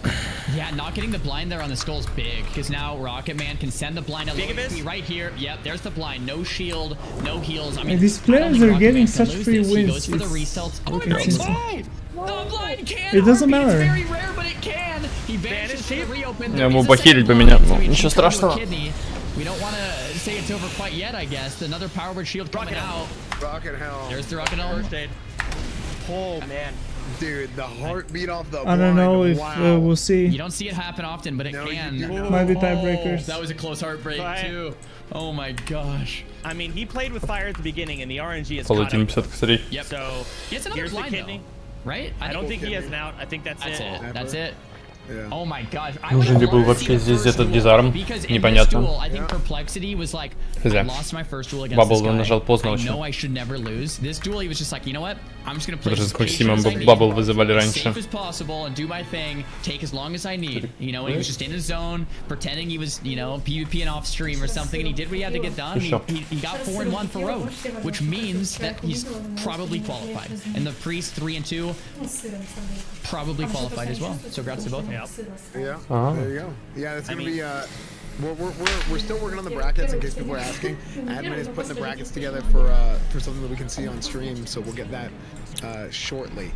Yeah, not getting the blind there on the skull's big, because now Rocket Man can send the blind out right here. Yep, there's the blind. No shield, no heals. I mean, these players are getting such free wins. He goes for the result. Oh, it's blind! The blind can. It doesn't matter. It's very rare, but it can. He vanishes to reopen. Я ему похилить бы меня. Ну, ничего страшного. We don't want to say it's over quite yet, I guess. Another Power Word shield coming out. Rocket Helm. There's the Rocket Helm. Oh man, dude, the heartbeat off the. I don't know if we'll see. You don't see it happen often, but it can. Might be tiebreakers. That was a close heartbreak too. Oh my gosh. I mean, he played with fire at the beginning, and the RNG is Полетим 50 косарей. Yep. So he has another blind, though, right? I don't think he has an out. I think that's it. That's it. Yeah. Oh my gosh. Нужен ли был вообще здесь этот дизарм? Непонятно. I think Perplexity was like, I lost my first duel against Бабл this guy. нажал поздно I очень. know I should never lose. This duel, he was just like, you know what? I'm just gonna play Даже as с Максимом patient as I need, бабл вызывали раньше. safe as possible, and do my thing. Take as long as I need. You know, and he was just in his zone, pretending he was, you know, PvP and off stream or something, and he did what he had to get done. He got 4-1 for Rogue, which means that he's probably qualified. And the Priest 3-2 probably qualified as well. So congrats to both of them. Yeah. There you go. Yeah, that's gonna be. We're still working on the brackets in case people are asking. Admin is putting the brackets together for something that we can see on stream, so we'll get that shortly.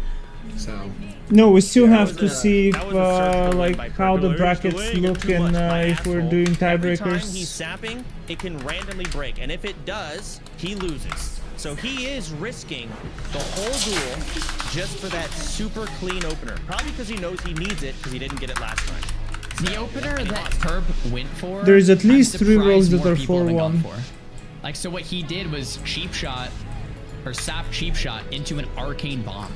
So. No, we still have to see if, like how the brackets look and if we're doing Every time tiebreakers. he's sapping, it can randomly break, and if it does, he loses. So he is risking the whole duel just for that super clean opener. Probably because he knows he needs it because he didn't get it last time. The opener that Herb went for. There's at least I'm 3 rogues surprised that are more people haven't gone 4-1. for. Like, so what he did was cheap shot, or sap cheap shot into an arcane bomb.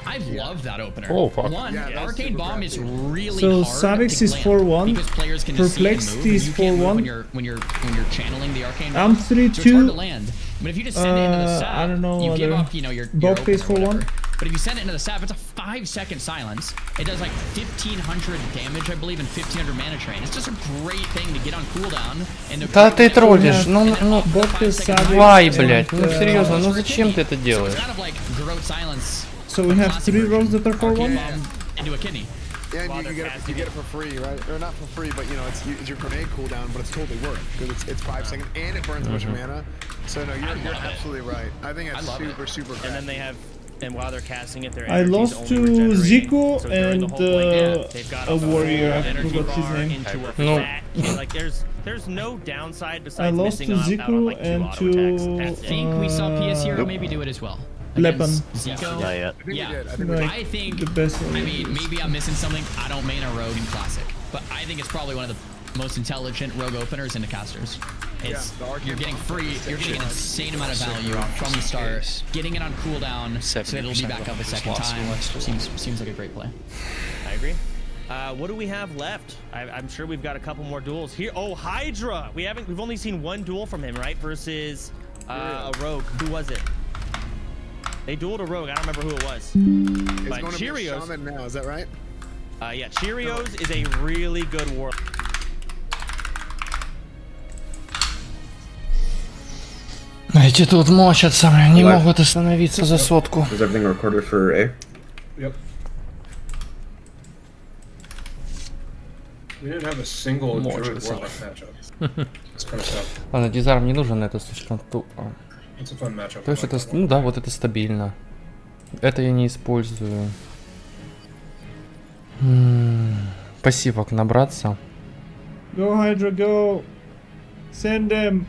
I love that opener. Oh, fuck. One, arcane bomb is really So hard Savix to is land 4-1. because players can just see and Perplexed move, is and you can't move 4-1. when you're channeling the arcane bomb. I'm So it's hard to 3-2. land. But if you just send it into the sap, I don't know you give whether up, you know, your Bob opener pays or 4-1. whatever. But if you send it into the sap, it's a 5-second silence. It does like 1,500 damage, I believe, and 1,500 mana drain. It's just a great thing to get on cooldown. And Да ты троллишь, ну, why, блядь, ну серьезно, ну зачем ты это делаешь? So we have 3 rogues that are 4-1? Into a kidney. Yeah, and you get it for free, right? Or not for free, but you know, it's your grenade cooldown, but it's totally worth it because it's 5 seconds and it burns a bunch of mana. So no, you're absolutely right. I think it's super And then they have, and while they're casting it, their I energy's lost only to regenerating. Zico So during the and whole blink, they've got a warrior. I energy forgot his bar name. into a No. fat kid. Like there's no downside I besides lost missing to out on Zico like 2 and auto attacks. to That's I it. think we saw PS Hero maybe do it as well. Lepan. Zico. Yeah. I think the best one. I mean, maybe I'm missing something. I don't main a rogue in Classic, but I think it's probably one of the most intelligent rogue openers into casters. It's you're getting an insane amount of value from the start, getting it on cooldown, so that it'll be back up a second time. Seems like a great play. I agree. What do we have left? I'm sure we've got a couple more duels here. Oh, Hydra! We've only seen 1 duel from him, right? Versus a rogue. Who was it? They dueled a rogue. I don't remember who it was. It's But going to be a Cheerios. shaman now. Is that right? Yeah, Cheerios is a really good war. Эти тут мочатся, не могут остановиться за сотку. Is everything recorded for A? Yep. We didn't have a single druid warlock matchup. It's kind of sad. Ладно, дизарм не нужен, это слишком тупо. It's a fun matchup. То есть это, ну да, вот это стабильно. Это я не использую. Пассивок набраться. Go Hydra, go! Send them!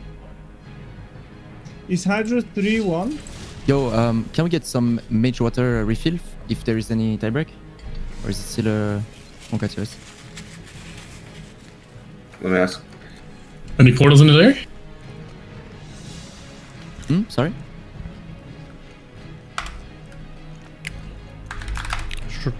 Is Hydra 3-1? Yo, can we get some mage water refill if there is any tiebreak? Or is it still a congratulations? Let me ask. Any portals into there? Sorry? Sure.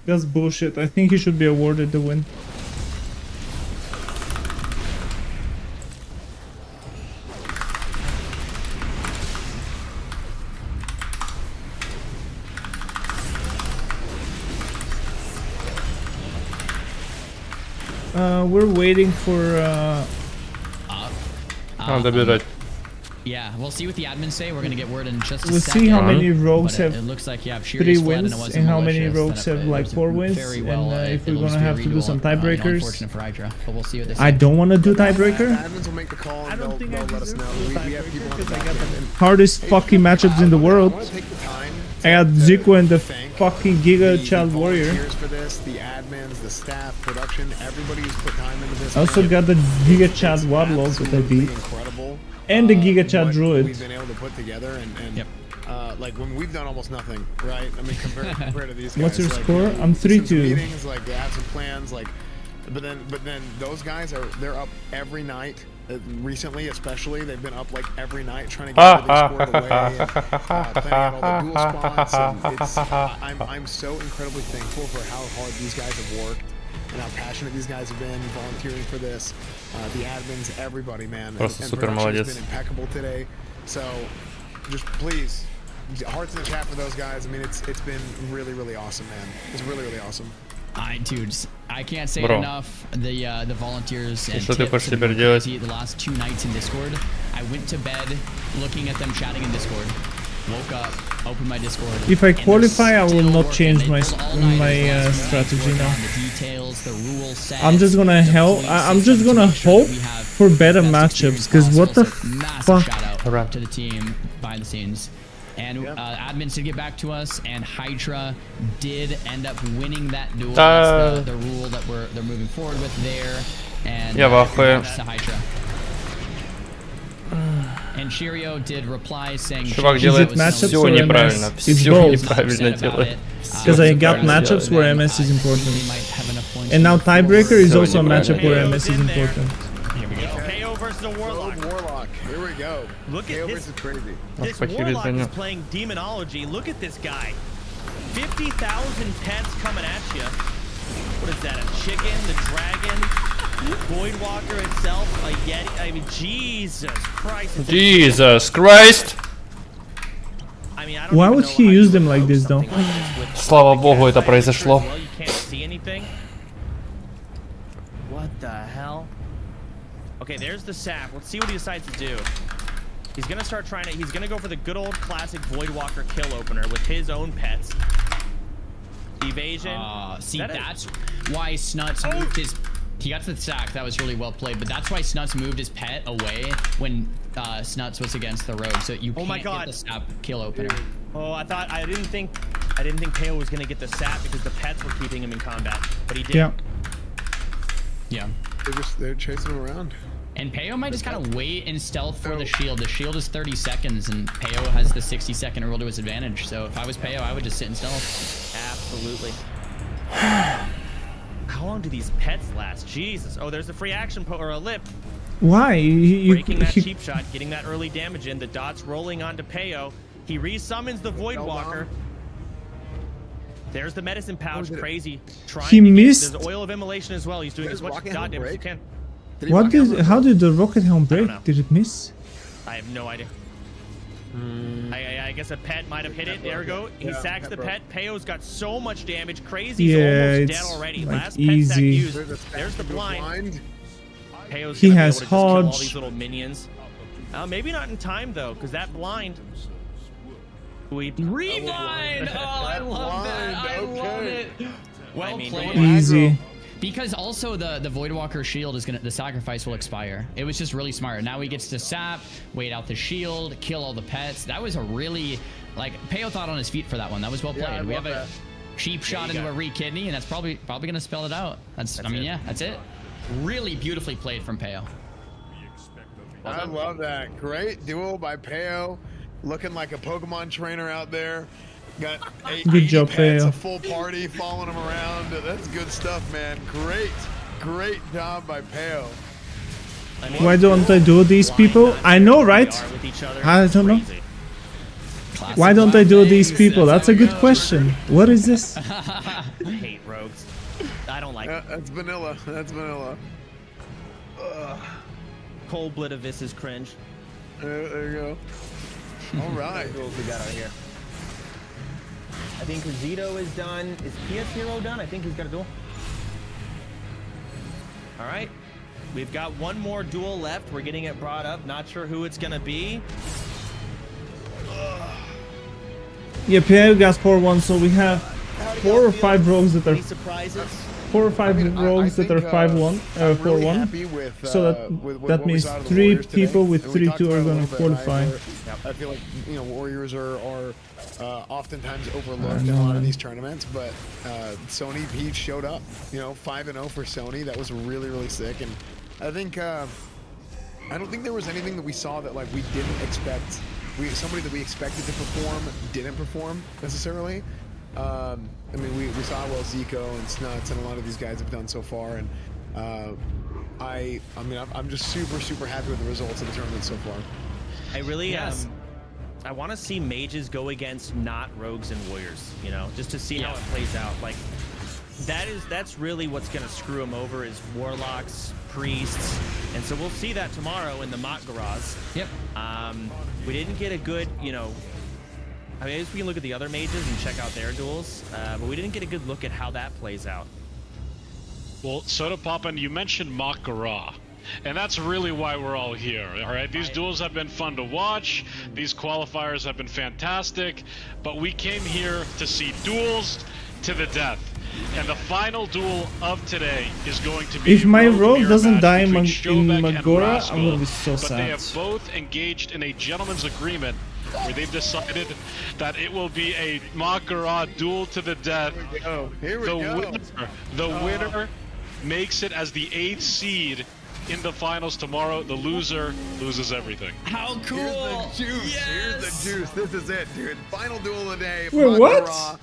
That's bullshit. I think he should be awarded the win. We're waiting for Надо бежать. Yeah, we'll see what the admins say. We're gonna get word in just a we'll second. see how many rogues But have it looks like, yeah, 3 wins and how many rogues have like 4 wins, very and well, if it we're looks gonna to have be to do some tiebreakers. unfortunate for Hydra, but we'll see what they say. I don't want to do tiebreaker. Admins will make the call and they'll let us know. We have people on the back end. Hardest fucking matchups in the world. I want to take the time I got Zico and the fucking Giga the Child Warrior. volunteers for this, the admins, the staff, production, everybody who's put time into this. I also got the Giga Child Warlock that I beat. Incredible. And the Giga Child what Druid. We've been able to put together and like when we've done almost nothing, right? I mean, compared to these guys. What's your like, score? I'm some 3-2. Meetings, like they have some plans, like, but then those guys they're up every night. Recently, especially, they've been up like every night trying to get everything scored away, and, planning out all the dual spots. And it's, I'm so incredibly thankful for how hard these guys have worked and how passionate these guys have been volunteering for this. The admins, everybody, man. Просто and супер production has молодец. been impeccable today. So, just please, hearts in the chat for those guys. I mean, it's been really awesome, man. It's really awesome. Dudes, I can't say it Bro. enough. The volunteers and Что ты хочешь tips have теперь been делать? crazy the last 2 nights in Discord. I went to bed looking at them chatting in Discord. Woke up, opened my Discord. If I and they're qualify, I will still not working. change They my pulled all-nighters last night, strategy working now. on the details, the rule set, I'm just gonna I'm just gonna hope for better matchups, because what the massive fuck? shout out to the team behind the scenes. And admins did get back to us, and Hydra did end up winning that duel. That's the rule that they're moving forward with there. And Я в ахуе. congrats to Hydra. And Cheerio did reply saying, Чувак делает все неправильно. Все неправильно делает. Because I got matchups where MS is important. And now tiebreaker is also a matchup where MS is important. Here we go. KO versus a Warlock. Warlock. Here we go. Look at this. Is crazy. This Warlock is playing Demonology. Look at this guy. 50,000 pets coming at you. What is that? A chicken? The dragon? Voidwalker itself? A Yeti? I mean, Jesus Christ. Jesus Christ! I mean, I don't Why even would know he how use you them would like hope this though? something like this with Слава богу, это произошло. well, you can't see anything. What the hell? Okay, there's the sap. Let's see what he decides to do. He's gonna start trying to. He's gonna go for the good old classic Voidwalker kill opener with his own pets. Evasion. See, that's why Snuts moved his. He got to the sack. That was really well played. But that's why Snuts moved his pet away when Snuts was against the rogue. So you can't get the sap kill opener. Oh, I didn't think Peo was gonna get the sap because the pets were keeping him in combat, but he did. Yeah. Yeah. They're chasing him around. And Peo might just kind of wait and stealth for the shield. The shield is 30 seconds, and Peo has the 60-second rule to his advantage. So if I was Peo, I would just sit and stealth. Absolutely. How long do these pets last? Jesus. Oh, there's a free action or a lip. Why? Breaking that cheap shot, getting that early damage in. The dots rolling onto Peo. He resummons the Voidwalker. There's the medicine pouch. Crazy. He missed. There's oil of immolation as well. He's doing as much dot damage as he can. What did? How did the rocket helm break? Did it miss? I have no idea. I guess a pet might have hit it. There we go. He sacks the pet. Peo's got so much damage. Crazy's almost dead already. Like Last easy. pet sack used. There's the blind. Peo's He gonna has be able to just kill all Hodge. these little minions. Maybe not in time though, because that blind. Rewind! Oh, I love that. I love it. Well played. Easy. Because also the Voidwalker shield is the sacrifice will expire. It was just really smart. Now he gets to sap, wait out the shield, kill all the pets. That was a really, like, Peo thought on his feet for that one. That was well played. We have a cheap shot into a re-kidney, and that's probably gonna spell it out. I mean, yeah, that's it. Really beautifully played from Peo. I love that. Great duel by Peo. Looking like a Pokemon trainer out there. Got Good job, pets, Peo. a full party following him around. That's good stuff, man. Great job by Peo. Why don't I do these people? I know, right? I don't know. Why don't I do these people? That's a good question. What is this? I hate rogues. I don't like it. That's vanilla. That's vanilla. Cold-blood of this is cringe. There you go. All right. What we got out here? I think Zito is done. Is PS Hero done? I think he's got a duel. All right. We've got one more duel left. We're getting it brought up. Not sure who it's going to be. Yeah, Peo got 4-1, so we have 4 or 5 rogues that are Any surprises? 4 or 5 rogues that are 5-1, 4-1. So that means 3 people with 3-2 are going to qualify. I feel like Warriors are oftentimes overlooked in a lot of these tournaments, but Sony P showed up. 5-0 for Sony. That was really sick, and I think I don't think there was anything that we saw that we didn't expect. Somebody that we expected to perform didn't perform necessarily. I mean, we saw how well Zico and Snuts and a lot of these guys have done so far, and I'm just super happy with the results of the tournament so far. I really I want to see mages go against not rogues and warriors, just to see how it plays out. Like that's really what's going to screw them over is warlocks, priests, and so we'll see that tomorrow in the Mott Garage. Yep. We didn't get a good, I mean, I guess we can look at the other mages and check out their duels, but we didn't get a good look at how that plays out. Well, Soda Poppin', you mentioned Makara. And that's really why we're all here, alright? These duels have been fun to watch, these qualifiers have been fantastic, but we came here to see duels to the death. And the final duel of today is going to be if my rogue doesn't die in Magora, Magora, I'm gonna be so but sad. they have both engaged in a gentleman's agreement where they've decided that it will be a Magora duel to the death. Here we go. The winner makes it as the 8th seed in the finals tomorrow. The loser loses everything. How cool! Here's the juice. Yes! Here's the juice. This is it, dude. Final duel of the day. Wait, what? Raw.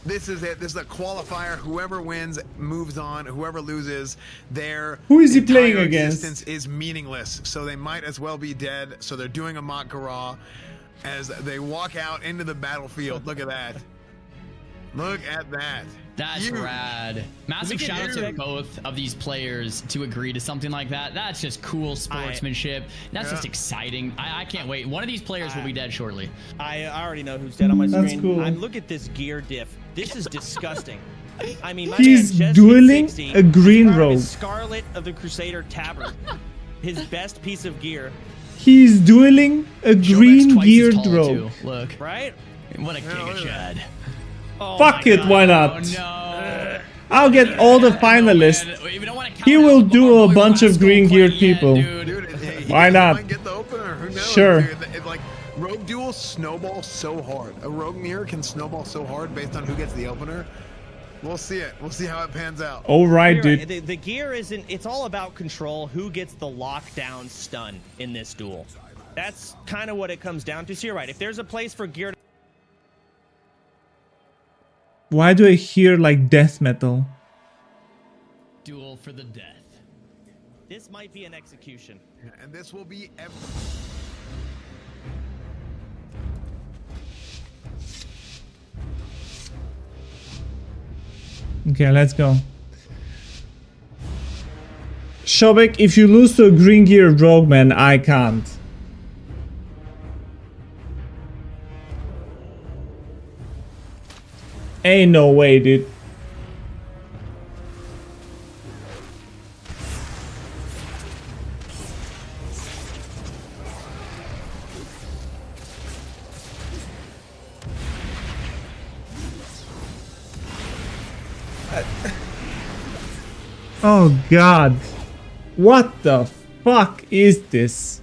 This is it. This is a qualifier. Whoever wins moves on. Whoever loses, their Who is he playing against? existence is meaningless. So they might as well be dead. So they're doing a mock Garah as they walk out into the battlefield. Look at that. Look at that. That's Huge. rad. Massive shout out to both of these players to agree to something like that. That's just cool sportsmanship. That's just exciting. I can't wait. One of these players will be dead shortly. I already know who's dead on my That's screen. cool. Look at this gear diff. This is disgusting. I mean, my He's man just dueling hit 60. a green He's wearing robe. his Scarlet of the Crusader tabard. His best piece of gear. He's dueling a green geared rogue. Look. Right? What a Giga Chad. Fuck it, why not? Oh, no. I'll get all the finalists. He will do a bunch of green geared people. Why not? Might get the opener. Who knows? Sure. Dude? It's like rogue duels snowball so hard. A rogue mirror can snowball so hard based on who gets the opener. We'll see it. We'll see how it pans out. All right, dude. The gear isn't. It's all about control. Who gets the lockdown stun in this duel? That's kind of what it comes down to. So you're right. If there's a place for gear. Why do I hear like death metal? Duel for the death. This might be an execution. And this will be Okay, let's go. Shobek, if you lose to a green geared rogue, man, I can't. Ain't no way, dude. Oh god. What the fuck is this?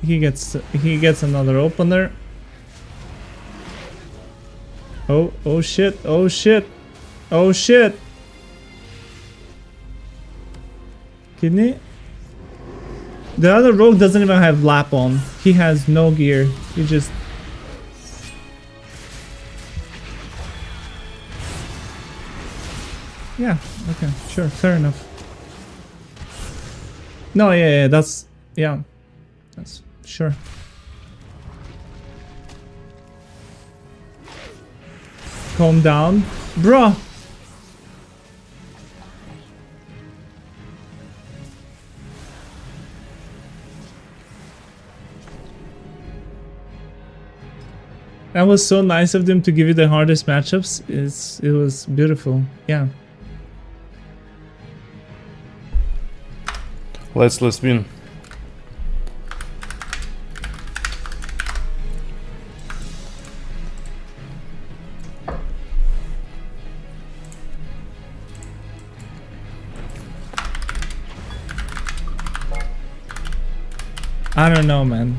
He gets another opener. Oh shit, oh shit. Oh shit. Kidney? The other rogue doesn't even have lap on. He has no gear. He just... Yeah, okay, sure, fair enough. No, yeah, that's... Yeah. That's... Sure. Calm down. Bruh! That was so nice of them to give you the hardest matchups. It was beautiful. Yeah. Let's win. I don't know, man.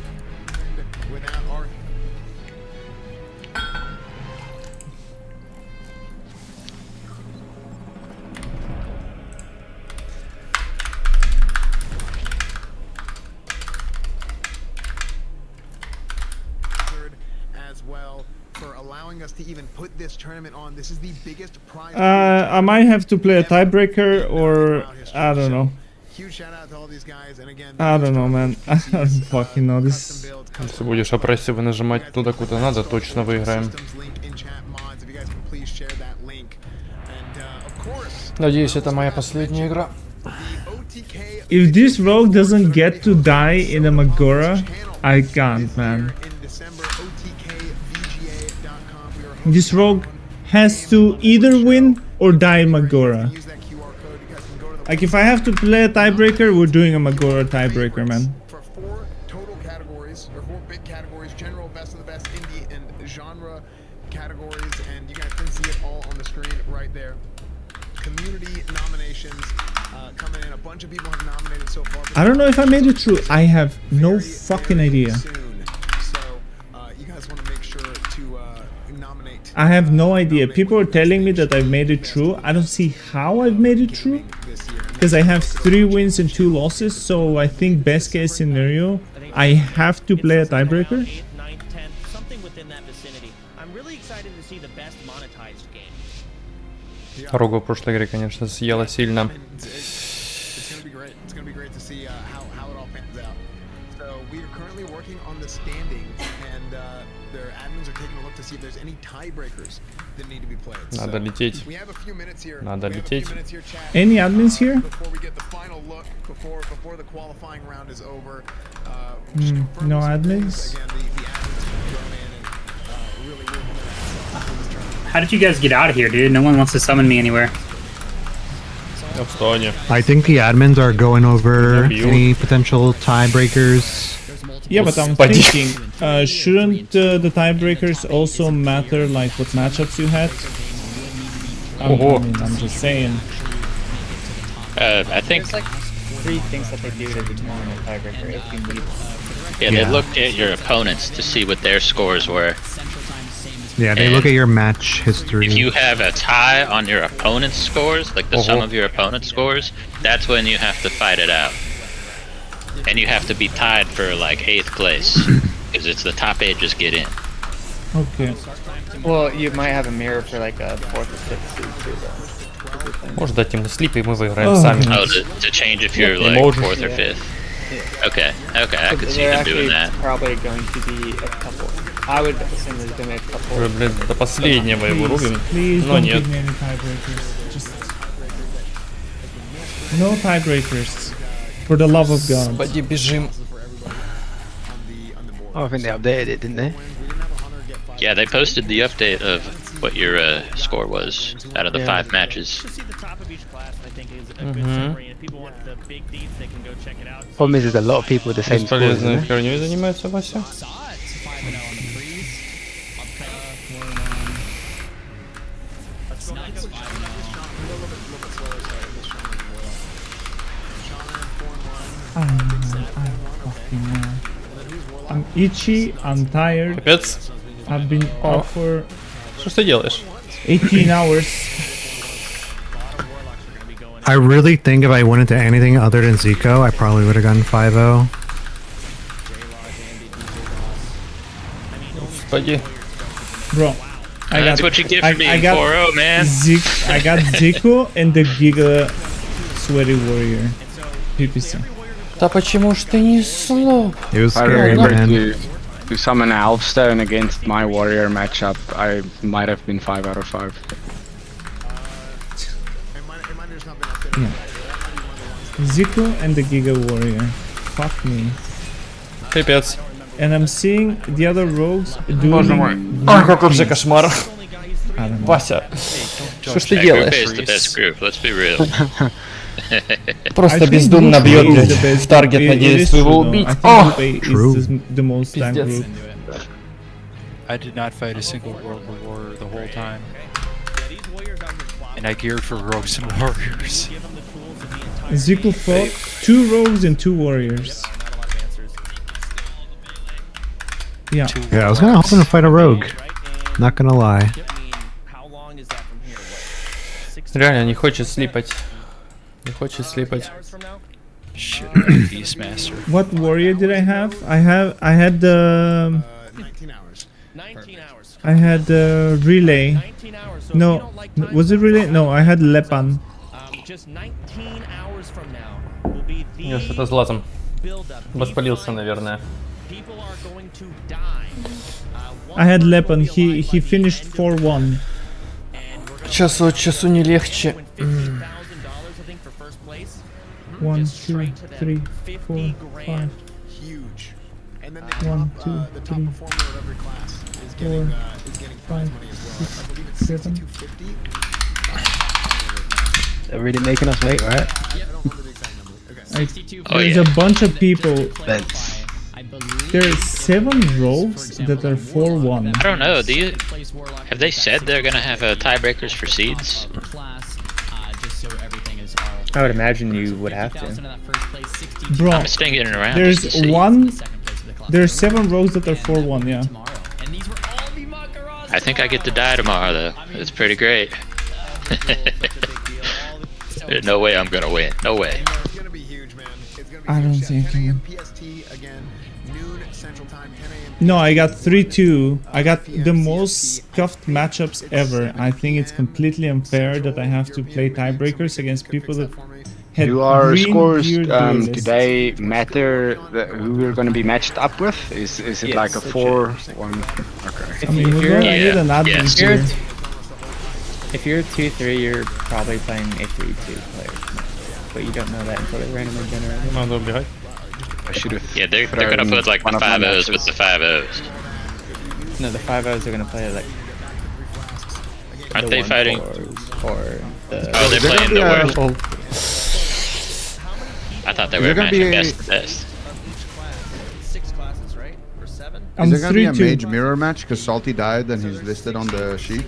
as well for allowing us to even put this tournament on. This is the biggest prize. I might have to play a tiebreaker or I don't know. Huge shout out to all these guys, and again, I don't know, man. I don't fucking know this. Если будешь опрессивы нажимать туда, куда надо, точно выиграем. Надеюсь, это моя последняя игра. If this rogue doesn't get to die in a Magora, I can't, man. This rogue has to either win or die Magora. Like if I have to play a tiebreaker, we're doing a Magora tiebreaker, man. For 4 total categories, or 4 big categories: general, best of the best, indie, and genre categories, and you guys can see it all on the screen right there. Community nominations coming in. A bunch of people have nominated so far. I don't know if I made it through. I have no fucking idea. So you guys want to make sure to nominate. I have no idea. People are telling me that I've made it through. I don't see how I've made it through. Because I have 3 wins and 2 losses, so I think best case scenario, I have to play a tiebreaker. 8th, 9th, 10th, something within that vicinity. I'm really excited to see the best monetized game. Рогу в прошлой игре, конечно, съела сильно. It's gonna be great. It's gonna be great to see how it all pans out. So we are currently working on the standings, and their admins are taking a look to see if there's any tiebreakers that need to be played. Надо лететь. We have a few minutes here. Надо лететь. Any admins here? Before we get the final look, before the qualifying round is over. No admins. Again, the admins can go in and really work on their asses for this tournament. How did you guys get out of here, dude? No one wants to summon me anywhere. I think the admins are going over any potential tiebreakers. Yeah, but I'm thinking, shouldn't the tiebreakers also matter, like what matchups you had? I mean, I'm just saying. I think. There's like 3 things that they do to determine a tiebreaker if you need. Yeah, they looked at your opponents to see what their scores were. Yeah, they look at your match history. If you have a tie on your opponent's scores, like the sum of your opponent's scores, that's when you have to fight it out. And you have to be tied for like 8th place, because it's the top 8 just get in. Okay. Well, you might have a mirror for like a 4th or 5th seed too, though. Может дать им слип, и мы выиграем сами. Oh, to change if you're like 4th or 5th. Okay, I could see them doing that. Probably going to be a couple. I would assume there's gonna be a couple. Блин, до последнего его рубим, Please но don't нет. give me any tiebreakers. Just no tiebreakers. For the love of God. Господи, бежим. Oh, I think they updated it, didn't they? Yeah, they posted the update of what your score was out of the 5 matches. Problem is, there's a lot of people with the same scores, isn't Бесполезной there? херней занимается Вася. I'm itchy, I'm tired. Капец. I've been off for Что ж ты делаешь? 18 hours. I really think if I went into anything other than Zico, I probably would have gotten 5-0. Господи. Bro, That's what you get for being 4-0, man. I got Zico and the Giga Sweaty Warrior. PPC. Да почему ж ты не слаб? It was I scary, remember man. to summon Alfstone against my warrior matchup, I might have been 5 out of 5. Yeah. Zico and the Giga Warrior. Fuck me. Пипец. And I'm seeing the other rogues Боже мой. doing... Ой, какой же кошмар. Вася, что ж ты That group делаешь? is the best group, let's be real. Просто бездумно бьет, блядь, в таргет, надеясь своего убить. О! The most tank group. I did not fight a single rogue or warrior the whole time. And I geared for rogues and warriors. Zico fought 2 rogues and 2 warriors. Yeah. Yeah, I was kind of hoping to fight a rogue. Not gonna lie. Реально не хочет слипать. Не хочет слипать. What warrior did I have? I had the 19 hours. relay. No, was it relay? No, I had Lepan. Just 19 hours from now will be the Я что-то златом. Воспалился, наверное. people are going to die. I had Lepan. He finished 4-1. Час от часу не легче. 1, 2, 3, 4, 5. Huge. And then 1, 2, 3. 4, 5, 6, 7. They're really making us wait, right? There's a bunch of people. There are 7 rogues that are 4-1. I don't know. Have they said they're gonna have tiebreakers for seeds? I would imagine you would have to. Bro, I'm staying in and around. there's just to see. There's 7 rogues that are 4-1. Yeah. I think I get to die tomorrow, though. It's pretty great. There's no way I'm gonna win. No way. I don't think I can. No, I got 3-2. I got the most scuffed matchups ever. I think it's completely unfair that I have to play tiebreakers against people that had Do our green scores gear duelists. today matter who we're going to be matched up with? Is it like a 4-1? Okay. I mean, we're going to need an admin here. If you're 2-3, you're probably playing a 3-2 player. But you don't know that until they randomly generate it. No, don't be high. Yeah, they're gonna put like the 5-0s with the 5-0s. No, the 5-0s are gonna play like. Aren't they fighting? Or the. Oh, they're playing the worst. I thought they were matching best to best. 6 classes, right? Or 7? Is there gonna be a mage mirror match? Because Salty died and he's listed on the sheet.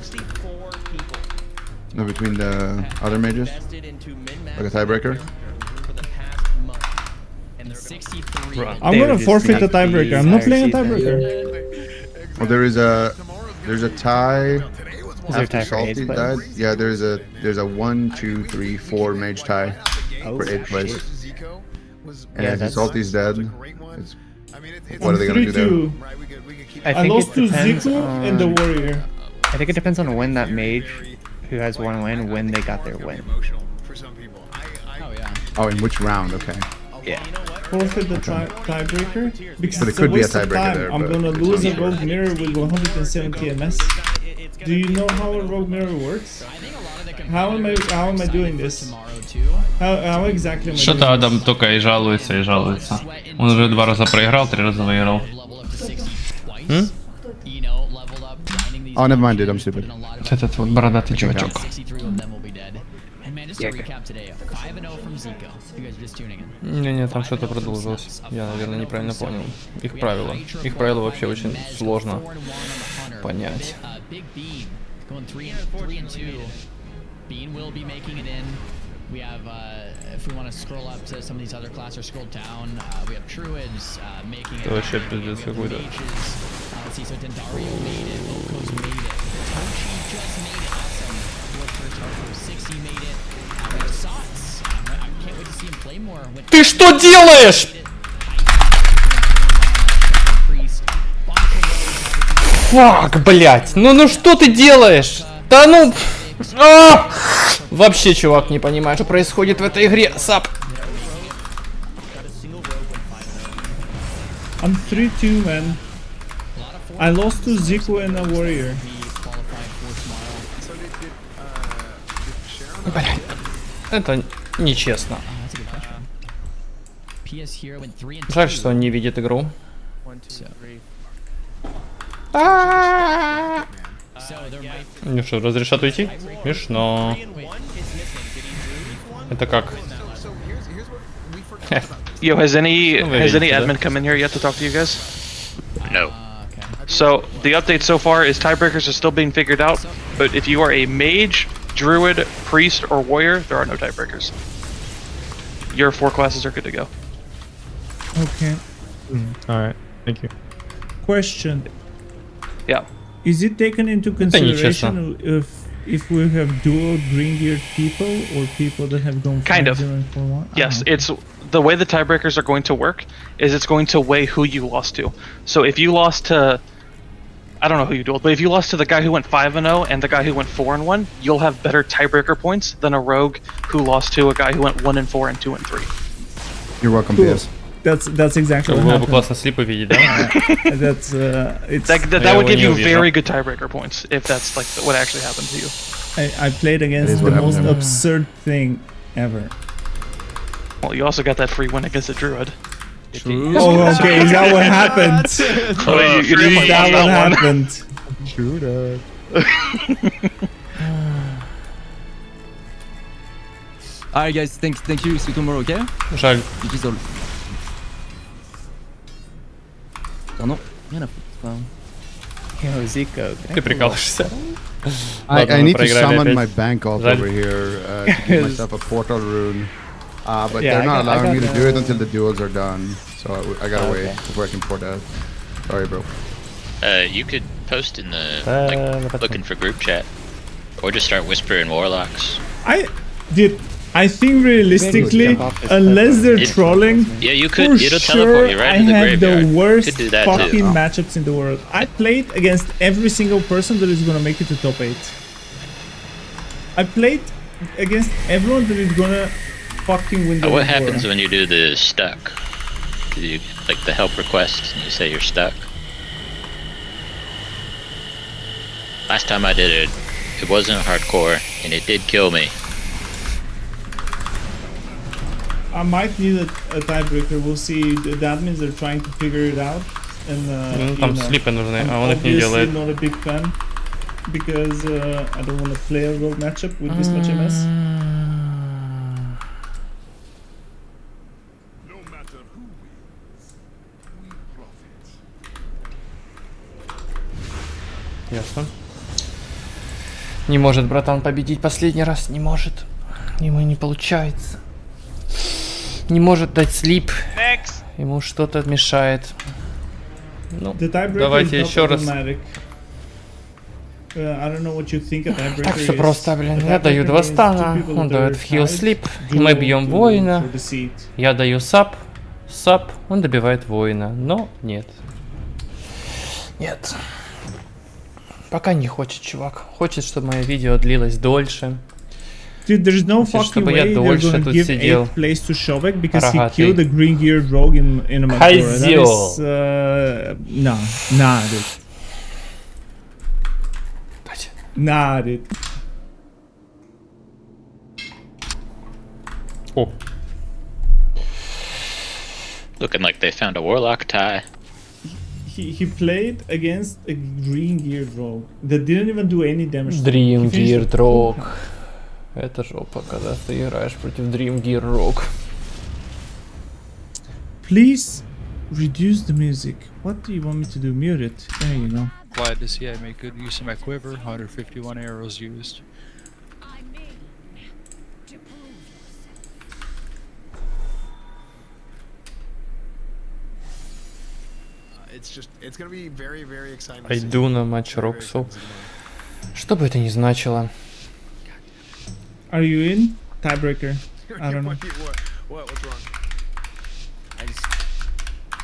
No, between the other mages? Like a tiebreaker? I'm gonna forfeit the tiebreaker. I'm not playing a tiebreaker. Well, there's a tie after tie for Salty 8th place? died. Yeah, there's a 1, 2, 3, 4 mage tie for 8th place. And Yeah, if that's- Salty's dead, it's, what are they gonna do there? 3-2. I think lost it to depends Zico and the on- warrior. I think it depends on when that mage who has 1 win, when they got their win. Oh, in which round? Okay. Yeah. Forfeit the tiebreaker because But it it's could a be a waste of tiebreaker time. there, I'm but- gonna lose a rogue mirror with 170 MS. Do you know how a rogue mirror works? How am I doing this? How exactly am I Что-то doing Адам this? только и жалуется, и жалуется. Он уже 2 раза проиграл, 3 раза выиграл. Oh, never mind, dude. I'm stupid. Этот вот бородатый чувачок. Не-не, там что-то продолжилось. Я, наверное, неправильно понял. Их правила. Их правила вообще очень сложно понять. We have, if we want to scroll up to some of these other classes or scroll down, we have Druids making it. Это вообще пиздец какой-то. Let's see, so Dendario made it, Loco's made it, Tochi just made it, awesome. Worker Tofu 60 made it. We have Sots. I can't wait to see him play more. Ты что делаешь? Фак, блять. Ну что ты делаешь? Да ну... Вообще, чувак, не понимаю, что происходит в этой игре. Сап. I'm 3-2, man. I lost to Zico and a warrior. Блять. Это нечестно. Жаль, что он не видит игру. Ну что, разрешат уйти? Смешно. Это как? Yo, has any admin come in here yet to talk to you guys? No. So the update so far is tiebreakers are still being figured out, but if you are a mage, druid, priest, or warrior, there are no tiebreakers. Your 4 classes are good to go. Okay. Alright, thank you. Question. Yeah. Is it taken into consideration if we have dual green geared people or people that have gone Kind of. 5-0 and 4-1? Yes, it's the way the tiebreakers are going to work is it's going to weigh who you lost to. So if you lost to, I don't know who you dueled, but if you lost to the guy who went 5-0 and the guy who went 4-1, you'll have better tiebreaker points than a rogue who lost to a guy who went 1-4 and 2-3. You're welcome, Cool. PS. That's exactly what Было бы happened. классно слипы видеть, да? That's it's. That would give you very good tiebreaker points if that's like what actually happened to you. I played against the most absurd thing ever. Well, you also got that free win against a druid. Oh, okay. Is that what happened? Is that what happened? True that. Alright guys, thank you, see you tomorrow, okay? Жаль. GG's all. Oh non, rien à foutre. Yo, Zico. Ты прикалываешься? I need to summon my bank alt over here to give myself a portal rune. But Yeah, they're not allowing me to the- do it until the duels are done. So I gotta wait before I can pour that. Sorry, bro. You could post in the looking for group chat, or just start whispering warlocks. I think realistically, unless they're trolling, Yeah, you could. for It'll sure teleport you right I to the have graveyard. the worst Could do that fucking too. matchups in the world. I played against every single person that is gonna make it to top 8. I played against everyone that is gonna fucking win the What war. happens when you do the stuck? Do you like the help request and you say you're stuck? Last time I did it, it wasn't hardcore and it did kill me. I might need a tiebreaker. We'll see. The admins are trying to figure it out, and Там слипы нужны, а он их не obviously делает. not a big fan because I don't want to play a rogue matchup with this much MS. Ясно. Не может братан победить последний раз, не может. Ему не получается. Не может дать слип. Ему что-то мешает. Ну, The tiebreaker давайте is not еще раз. automatic. I don't know what you think a tiebreaker Так все is. просто, блин. A Я даю tiebreaker 2 is стана, two people он that дает are heal tied sleep, duel мы бьем to- воина. for the seat. Я даю сап, он добивает воина, но нет. Нет. Пока не хочет, чувак. Хочет, чтобы мое видео длилось дольше. Dude, there's no Хочет, fucking чтобы я way they're дольше gonna тут give сидел. 8th place to Shovek because he Рогатый. killed the green-geared rogue in a Magdora. That Козёл. is, nah, dude. Nah, dude. О. Looking like they found a warlock tie. He played against a green-geared rogue that didn't even do any damage. to him. Dream He finished Gear with Rogue. 2 health. Это жопа, когда ты играешь против Dream Gear Rogue. Please reduce the music. What do you want me to do? Mute it. There you go. Glad to see I make good use of my quiver. 151 arrows used. It's gonna be very, very exciting. Пойду на матч Роксу. Что бы это ни значило. Are you in? Tiebreaker. I don't know. What's wrong? I just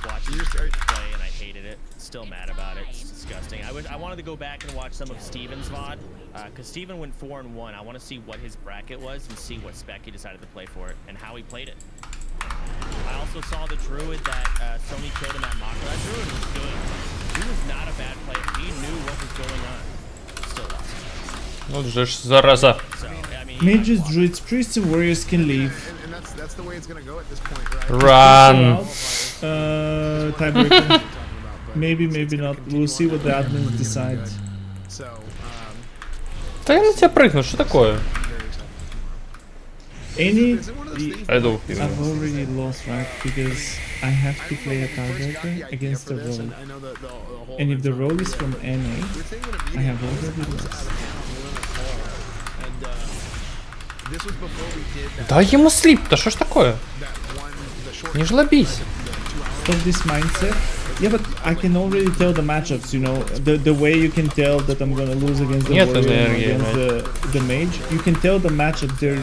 watched you play and I hated it. Still mad about it. It's disgusting. I wanted to go back and watch some of Steven's VOD because Steven went 4-1. I want to see what his bracket was and see what spec he decided to play for it and how he played it. I also saw the Druid that Sony killed him at Maka. That Druid was good. He was not a bad player. He knew what was going on. Still lost. Вот же ж зараза. Mages, druids, priests, and warriors can leave. And that's the way it's gonna go at this point, right? Run. Tiebreaker. Maybe, maybe not. We'll see what the admins decide. Да я на тебя прыгну, что такое? I've already lost, right? Because I have to play a tiebreaker against the rogue. And if the rogue is from NA, I have already lost. Дай ему слип, да что ж такое? Не жлобись. Stop this mindset. Yeah, but I can already tell the matchups, you know, the way you can tell that I'm gonna lose against the Нет warrior and энергии, against the mage. You can tell the matchup, they're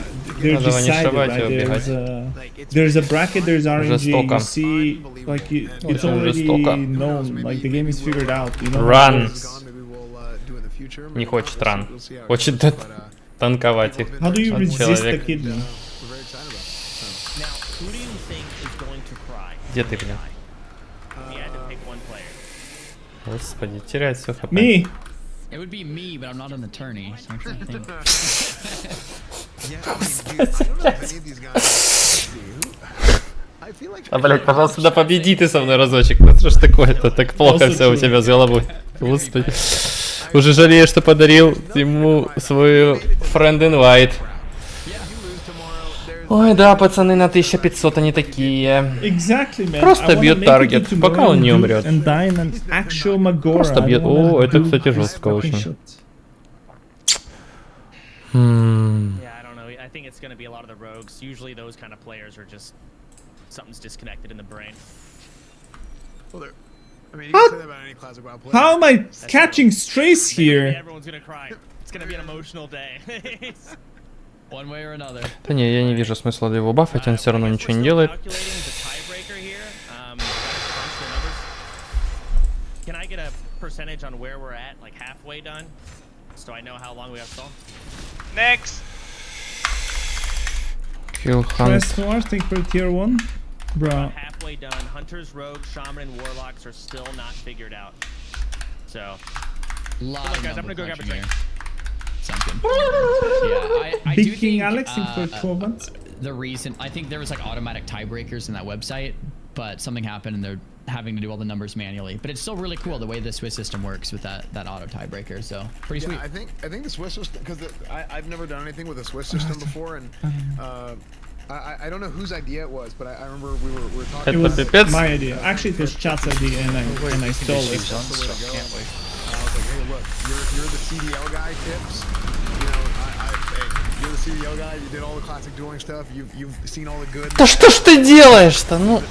Надо decided, ванишевать right? его, There's a bracket, there's RNG, Жестоко. you see, like, it's Очень already жестоко. known, like, the game is figured out, you know. Run. Не хочет ран. Хочет танковать их. How do you От resist the человека. kidney? Где ты, блин? Господи, теряет все хп. Me! It would be me, but I'm not in the tourney, so I'm trying to think. А, блядь, пожалуйста, да победи ты со мной разочек. Ну что ж такое-то? Так плохо все у тебя с головой. Господи. Уже жалею, что подарил ему свою friend invite. Ой, да, пацаны на 1500 они такие. Просто бьет таргет, пока он не умрет. Просто бьет. О, это, кстати, жестко очень. Yeah, I don't know. I think it's going to be a lot of the rogues. Usually those kind of players are just something's disconnected in the brain. Well, I mean, you can say that about any classic WoW player. How am I catching strays here? Everyone's going to cry. It's going to be an emotional day. One way or another. Да не, я не вижу смысла его бафать, он все равно ничего не делает. Can I get a percentage on where we're at, like halfway done, so I know how long we have to? Next. Kill hunt. Think for tier 1. Bro. Halfway done. Hunters, rogues, shaman, and warlocks are still not figured out. So, Look, guys, I'm gonna go grab a drink. Sounds good. Yeah, I do think Alex for 12 months. The reason I think there was like automatic tiebreakers in that website, but something happened and they're having to do all the numbers manually. But it's still really cool the way the Swiss system works with that auto tiebreaker. So pretty sweet. I think the Swiss system, because I've never done anything with a Swiss system before, and I don't know whose idea it was, but I remember we were talking. It was my idea. Actually, it was Chat's idea, and I stole it. I was like, hey, look, you're the CDL guy, Tips. You know, hey, you're the CDL guy. You did all the classic dueling stuff. You've seen all the good. Да что ж ты делаешь-то, ну?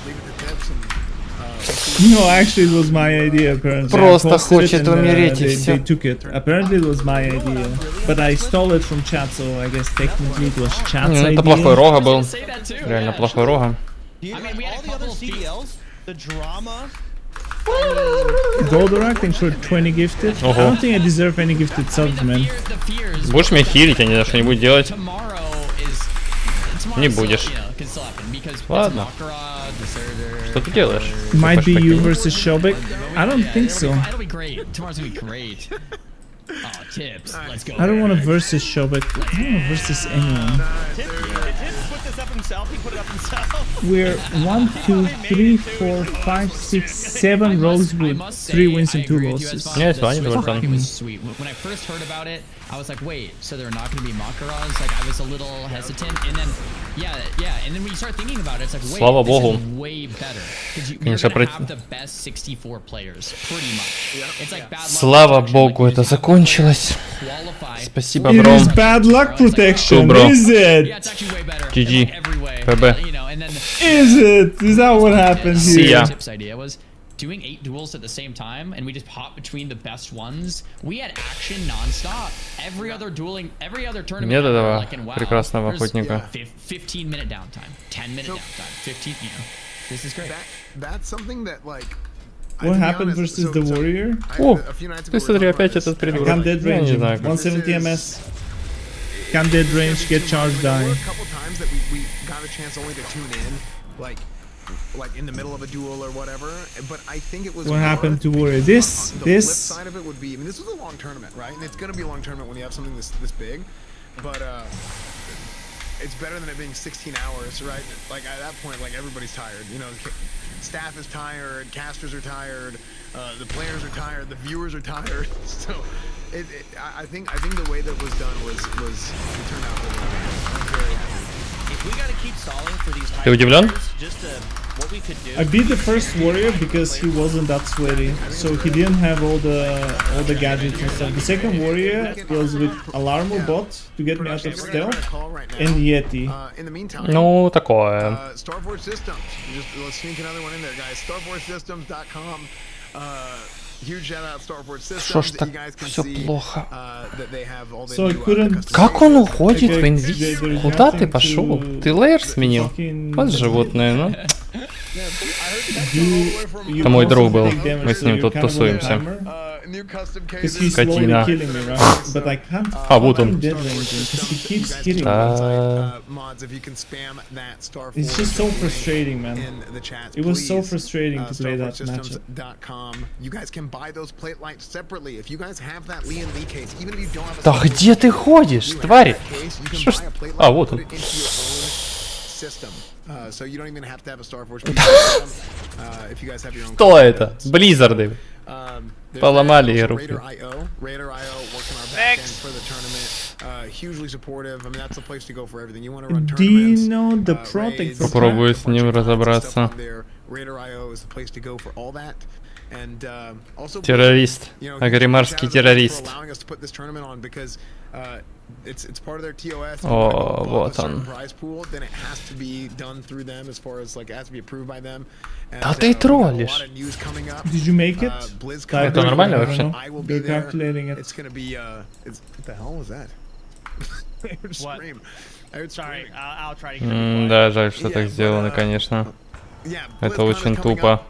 No, actually, it was my idea. Apparently, просто хочет умереть и все. They took it. Apparently, it was my idea, but I stole it from chat, so I guess technically it was chat's idea. Это плохой рога был. Реально плохой рога. Goldorak, thanks for 20 gifted. I don't think I deserve any gifted subs, man. Будешь меня хилить, я не знаю, что не буду делать. Не будешь. Ладно. Что ты делаешь? Might be you versus Shobek. I don't think so. It'll be great. Tomorrow's gonna be great. Oh, Tips. Let's go. I don't want to versus Shobek. I don't want to versus anyone. We're 1, 2, 3, 4, 5, 6, 7 rogues with 3 wins and 2 losses. Yeah, it's fine. It was sweet. When I first heard about it, I was like, wait, so they're not going to be Makaras? Like, I was a little hesitant, and then, yeah, and then when you start thinking about it, it's like, wait, this is way better. Because you're going to have the best 64 players, pretty much. It's like bad luck. Слава богу, это закончилось. Спасибо, It бро. is bad luck protection, бро. is it? Yeah, it's actually way better. GG. You know, and then Is it? Is that what happened See here? ya. Tip's idea was doing 8 duels at the same time, and we just pop between the best ones. We had action non-stop. Every other tournament, Нет этого like in WoW, прекрасного there's охотника. 15-minute downtime, 10-minute downtime, 15. You know, this is great. That's something that like. What happened versus the warrior? О, ты смотри, опять этот придурок. Can dead Я range не him. знаю. 170 MS. Can dead range, get charged, die. There were a couple times that we got a chance only to tune in, like in the middle of a duel or whatever. But I think it was. What happened to warrior? The flip This. side of it would be. I mean, this was a long tournament, right? And it's going to be a long tournament when you have something this big. But it's better than it being 16 hours, right? Like at that point, like everybody's tired. You know, staff is tired, casters are tired, the players are tired, the viewers are tired. So, I think the way that was done was it turned out really well. I'm very happy. If we gotta keep stalling for these Ты удивлен? just what we could do. I beat the first warrior because he wasn't that sweaty, so he didn't have all the gadgets and stuff. The second warrior was with Alarmo bot to get me out of stealth and Yeti. In the meantime, Ну, такое. Starforge Systems. Let's sneak another one in there, guys. StarforgeSystems.com. Huge shout out Starforge Что ж Systems. так You guys can все see плохо? that they have all the So I new, couldn't. Как он уходит в инвиз? Куда ты пошел? Ты лейер сменил? Вот животное, ну. Это мой друг был. Мы с ним тут тусуемся. Скотина. А, вот он. Да. It's just so frustrating, man. It was so frustrating to play that matchup. You guys can buy those plate lights separately. If you guys have that Lee and Lee case, even if you don't have a Да где ты ходишь, тварь? Что ж... А, вот он. So you don't even have to have a Starforge. If you guys have your own. Что это? Близзарды. Поломали руки. Raider.io working our back end for the tournament. Hugely supportive. I mean, that's the place to go for everything. You want to run tournaments. Dino the Protect. Попробую с ним разобраться. Raider.io is the place to go for all that. And also Террорист. Агримарский террорист. allowing us to put this tournament on because it's part of their TOS. О, вот он. Prize pool, then it has to be done through them as far as like it has to be approved by them. Да ты троллишь. Did you make it? Это нормально вообще? They're calculating it. It's gonna be what the hell was that? I heard a scream. I heard Sorry, I'll try to get it. Да, жаль, что так сделано, конечно. Это очень тупо.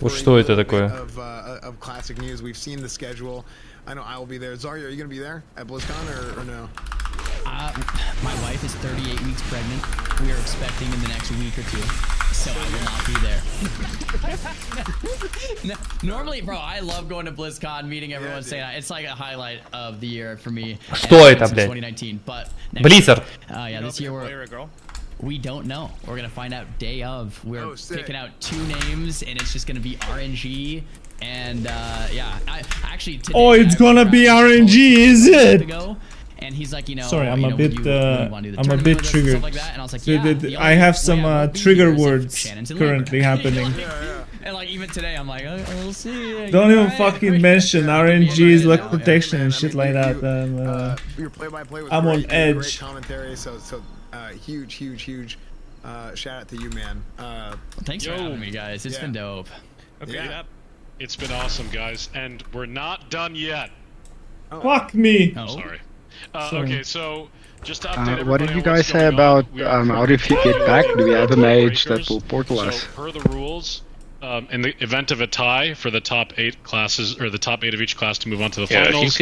Вот что это такое? Of classic news. We've seen the schedule. I know I will be there. Zarya, are you gonna be there at BlizzCon or no? My wife is 38 weeks pregnant. We are expecting in the next week or two, so I will not be there. Normally, bro, I love going to BlizzCon, meeting everyone, saying it's like a highlight of the year for me. Что это, блядь? 2019, but Blizzard. Yeah, this year we don't know. We're gonna find out day of. We're picking out 2 names, and it's just gonna be RNG. And yeah, I actually today. Oh, it's gonna be RNG, is it? And he's like, you know, sorry, I'm a bit triggered. Like that. And I was like, so I have some trigger words currently happening. And like even today, I'm like, we'll see. Don't even fucking mention RNG's luck protection and shit like that. Your play-by-play was I'm on great. edge. Great commentary. So huge shout out to you, man. Thanks for having me, guys. It's been dope. Okay. It's been awesome, guys, and we're not done yet. Fuck me. I'm sorry. Okay, so just to update what did everybody you on guys what's say going about on, how do you get back? Do we have a mage that will portal us? So per the rules, in the event of a tie for the top 8 classes or the top 8 of each class to move on to the finals,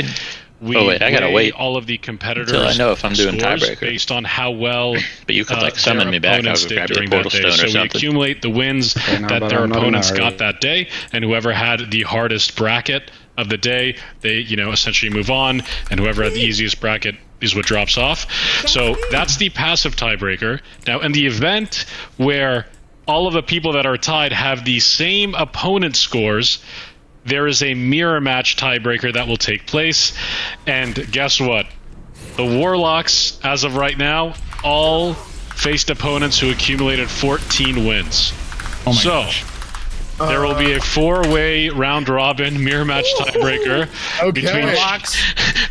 we I gotta wait all of the competitors until I know if I'm doing scores tiebreaker based on how well but you could like summon me back. I'll go grab your during portal that day. stone or So we something. accumulate the wins that their opponents got that day, and whoever had the hardest bracket of the day, they essentially move on, and whoever had the easiest bracket is what drops off. So that's the passive tiebreaker. Now, in the event where all of the people that are tied have the same opponent scores, there is a mirror match tiebreaker that will take place. And guess what? The Warlocks, as of right now, all faced opponents who accumulated 14 wins. Oh my gosh. There will be a 4-way round-robin mirror match tiebreaker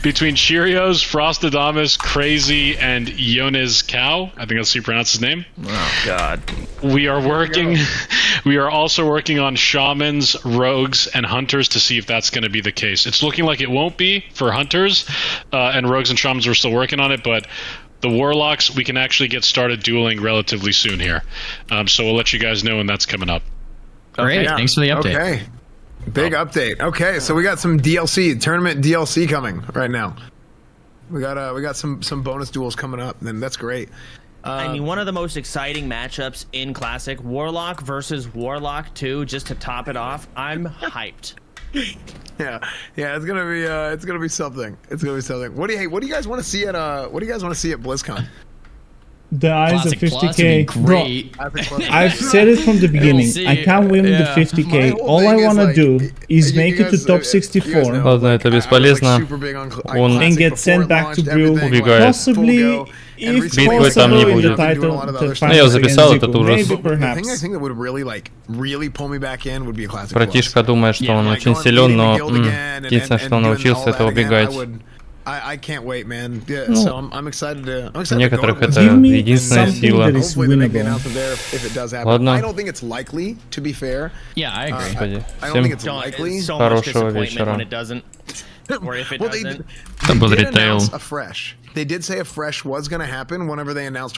between Cheerios, Frostadamus, Crazy, and Yones Cow. I think that's how you pronounce his name. Oh God. We are also working on Shamans, Rogues, and Hunters to see if that's going to be the case. It's looking like it won't be for Hunters, and Rogues and Shamans we're still working on it, but the Warlocks, we can actually get started dueling relatively soon here. So we'll let you guys know when that's coming up. Great, thanks for the update. Okay, big update. Okay, so we got some tournament DLC coming right now. We got some bonus duels coming up, and that's great. I mean, one of the most exciting matchups in Classic, Warlock versus Warlock 2, just to top it off. I'm hyped. Yeah, it's gonna be something. It's gonna be something. What do you guys want to see at BlizzCon? The eyes of Classic 50k, bro. I've said it from the beginning. I can't win the 50k. All I wanna do is make it to top 64. Ладно, это бесполезно. Он and get sent back to brew. убегает. Possibly, if Битвы там не possible, in the будет. title. Ну, я записал этот ужас. The thing that would really pull me back in would be a Classic. Братишка думает, что он очень силен, но единственное, что он научился, это убегать. I can't wait, man. Yeah, so I'm excited to. Некоторых это единственная сила. Ладно. I don't think it's likely, to be fair. Yeah, I agree. I don't think it's likely. Хорошего вечера. When it doesn't, or if it doesn't. Это был ритейл. They did say a fresh was going to happen whenever they announced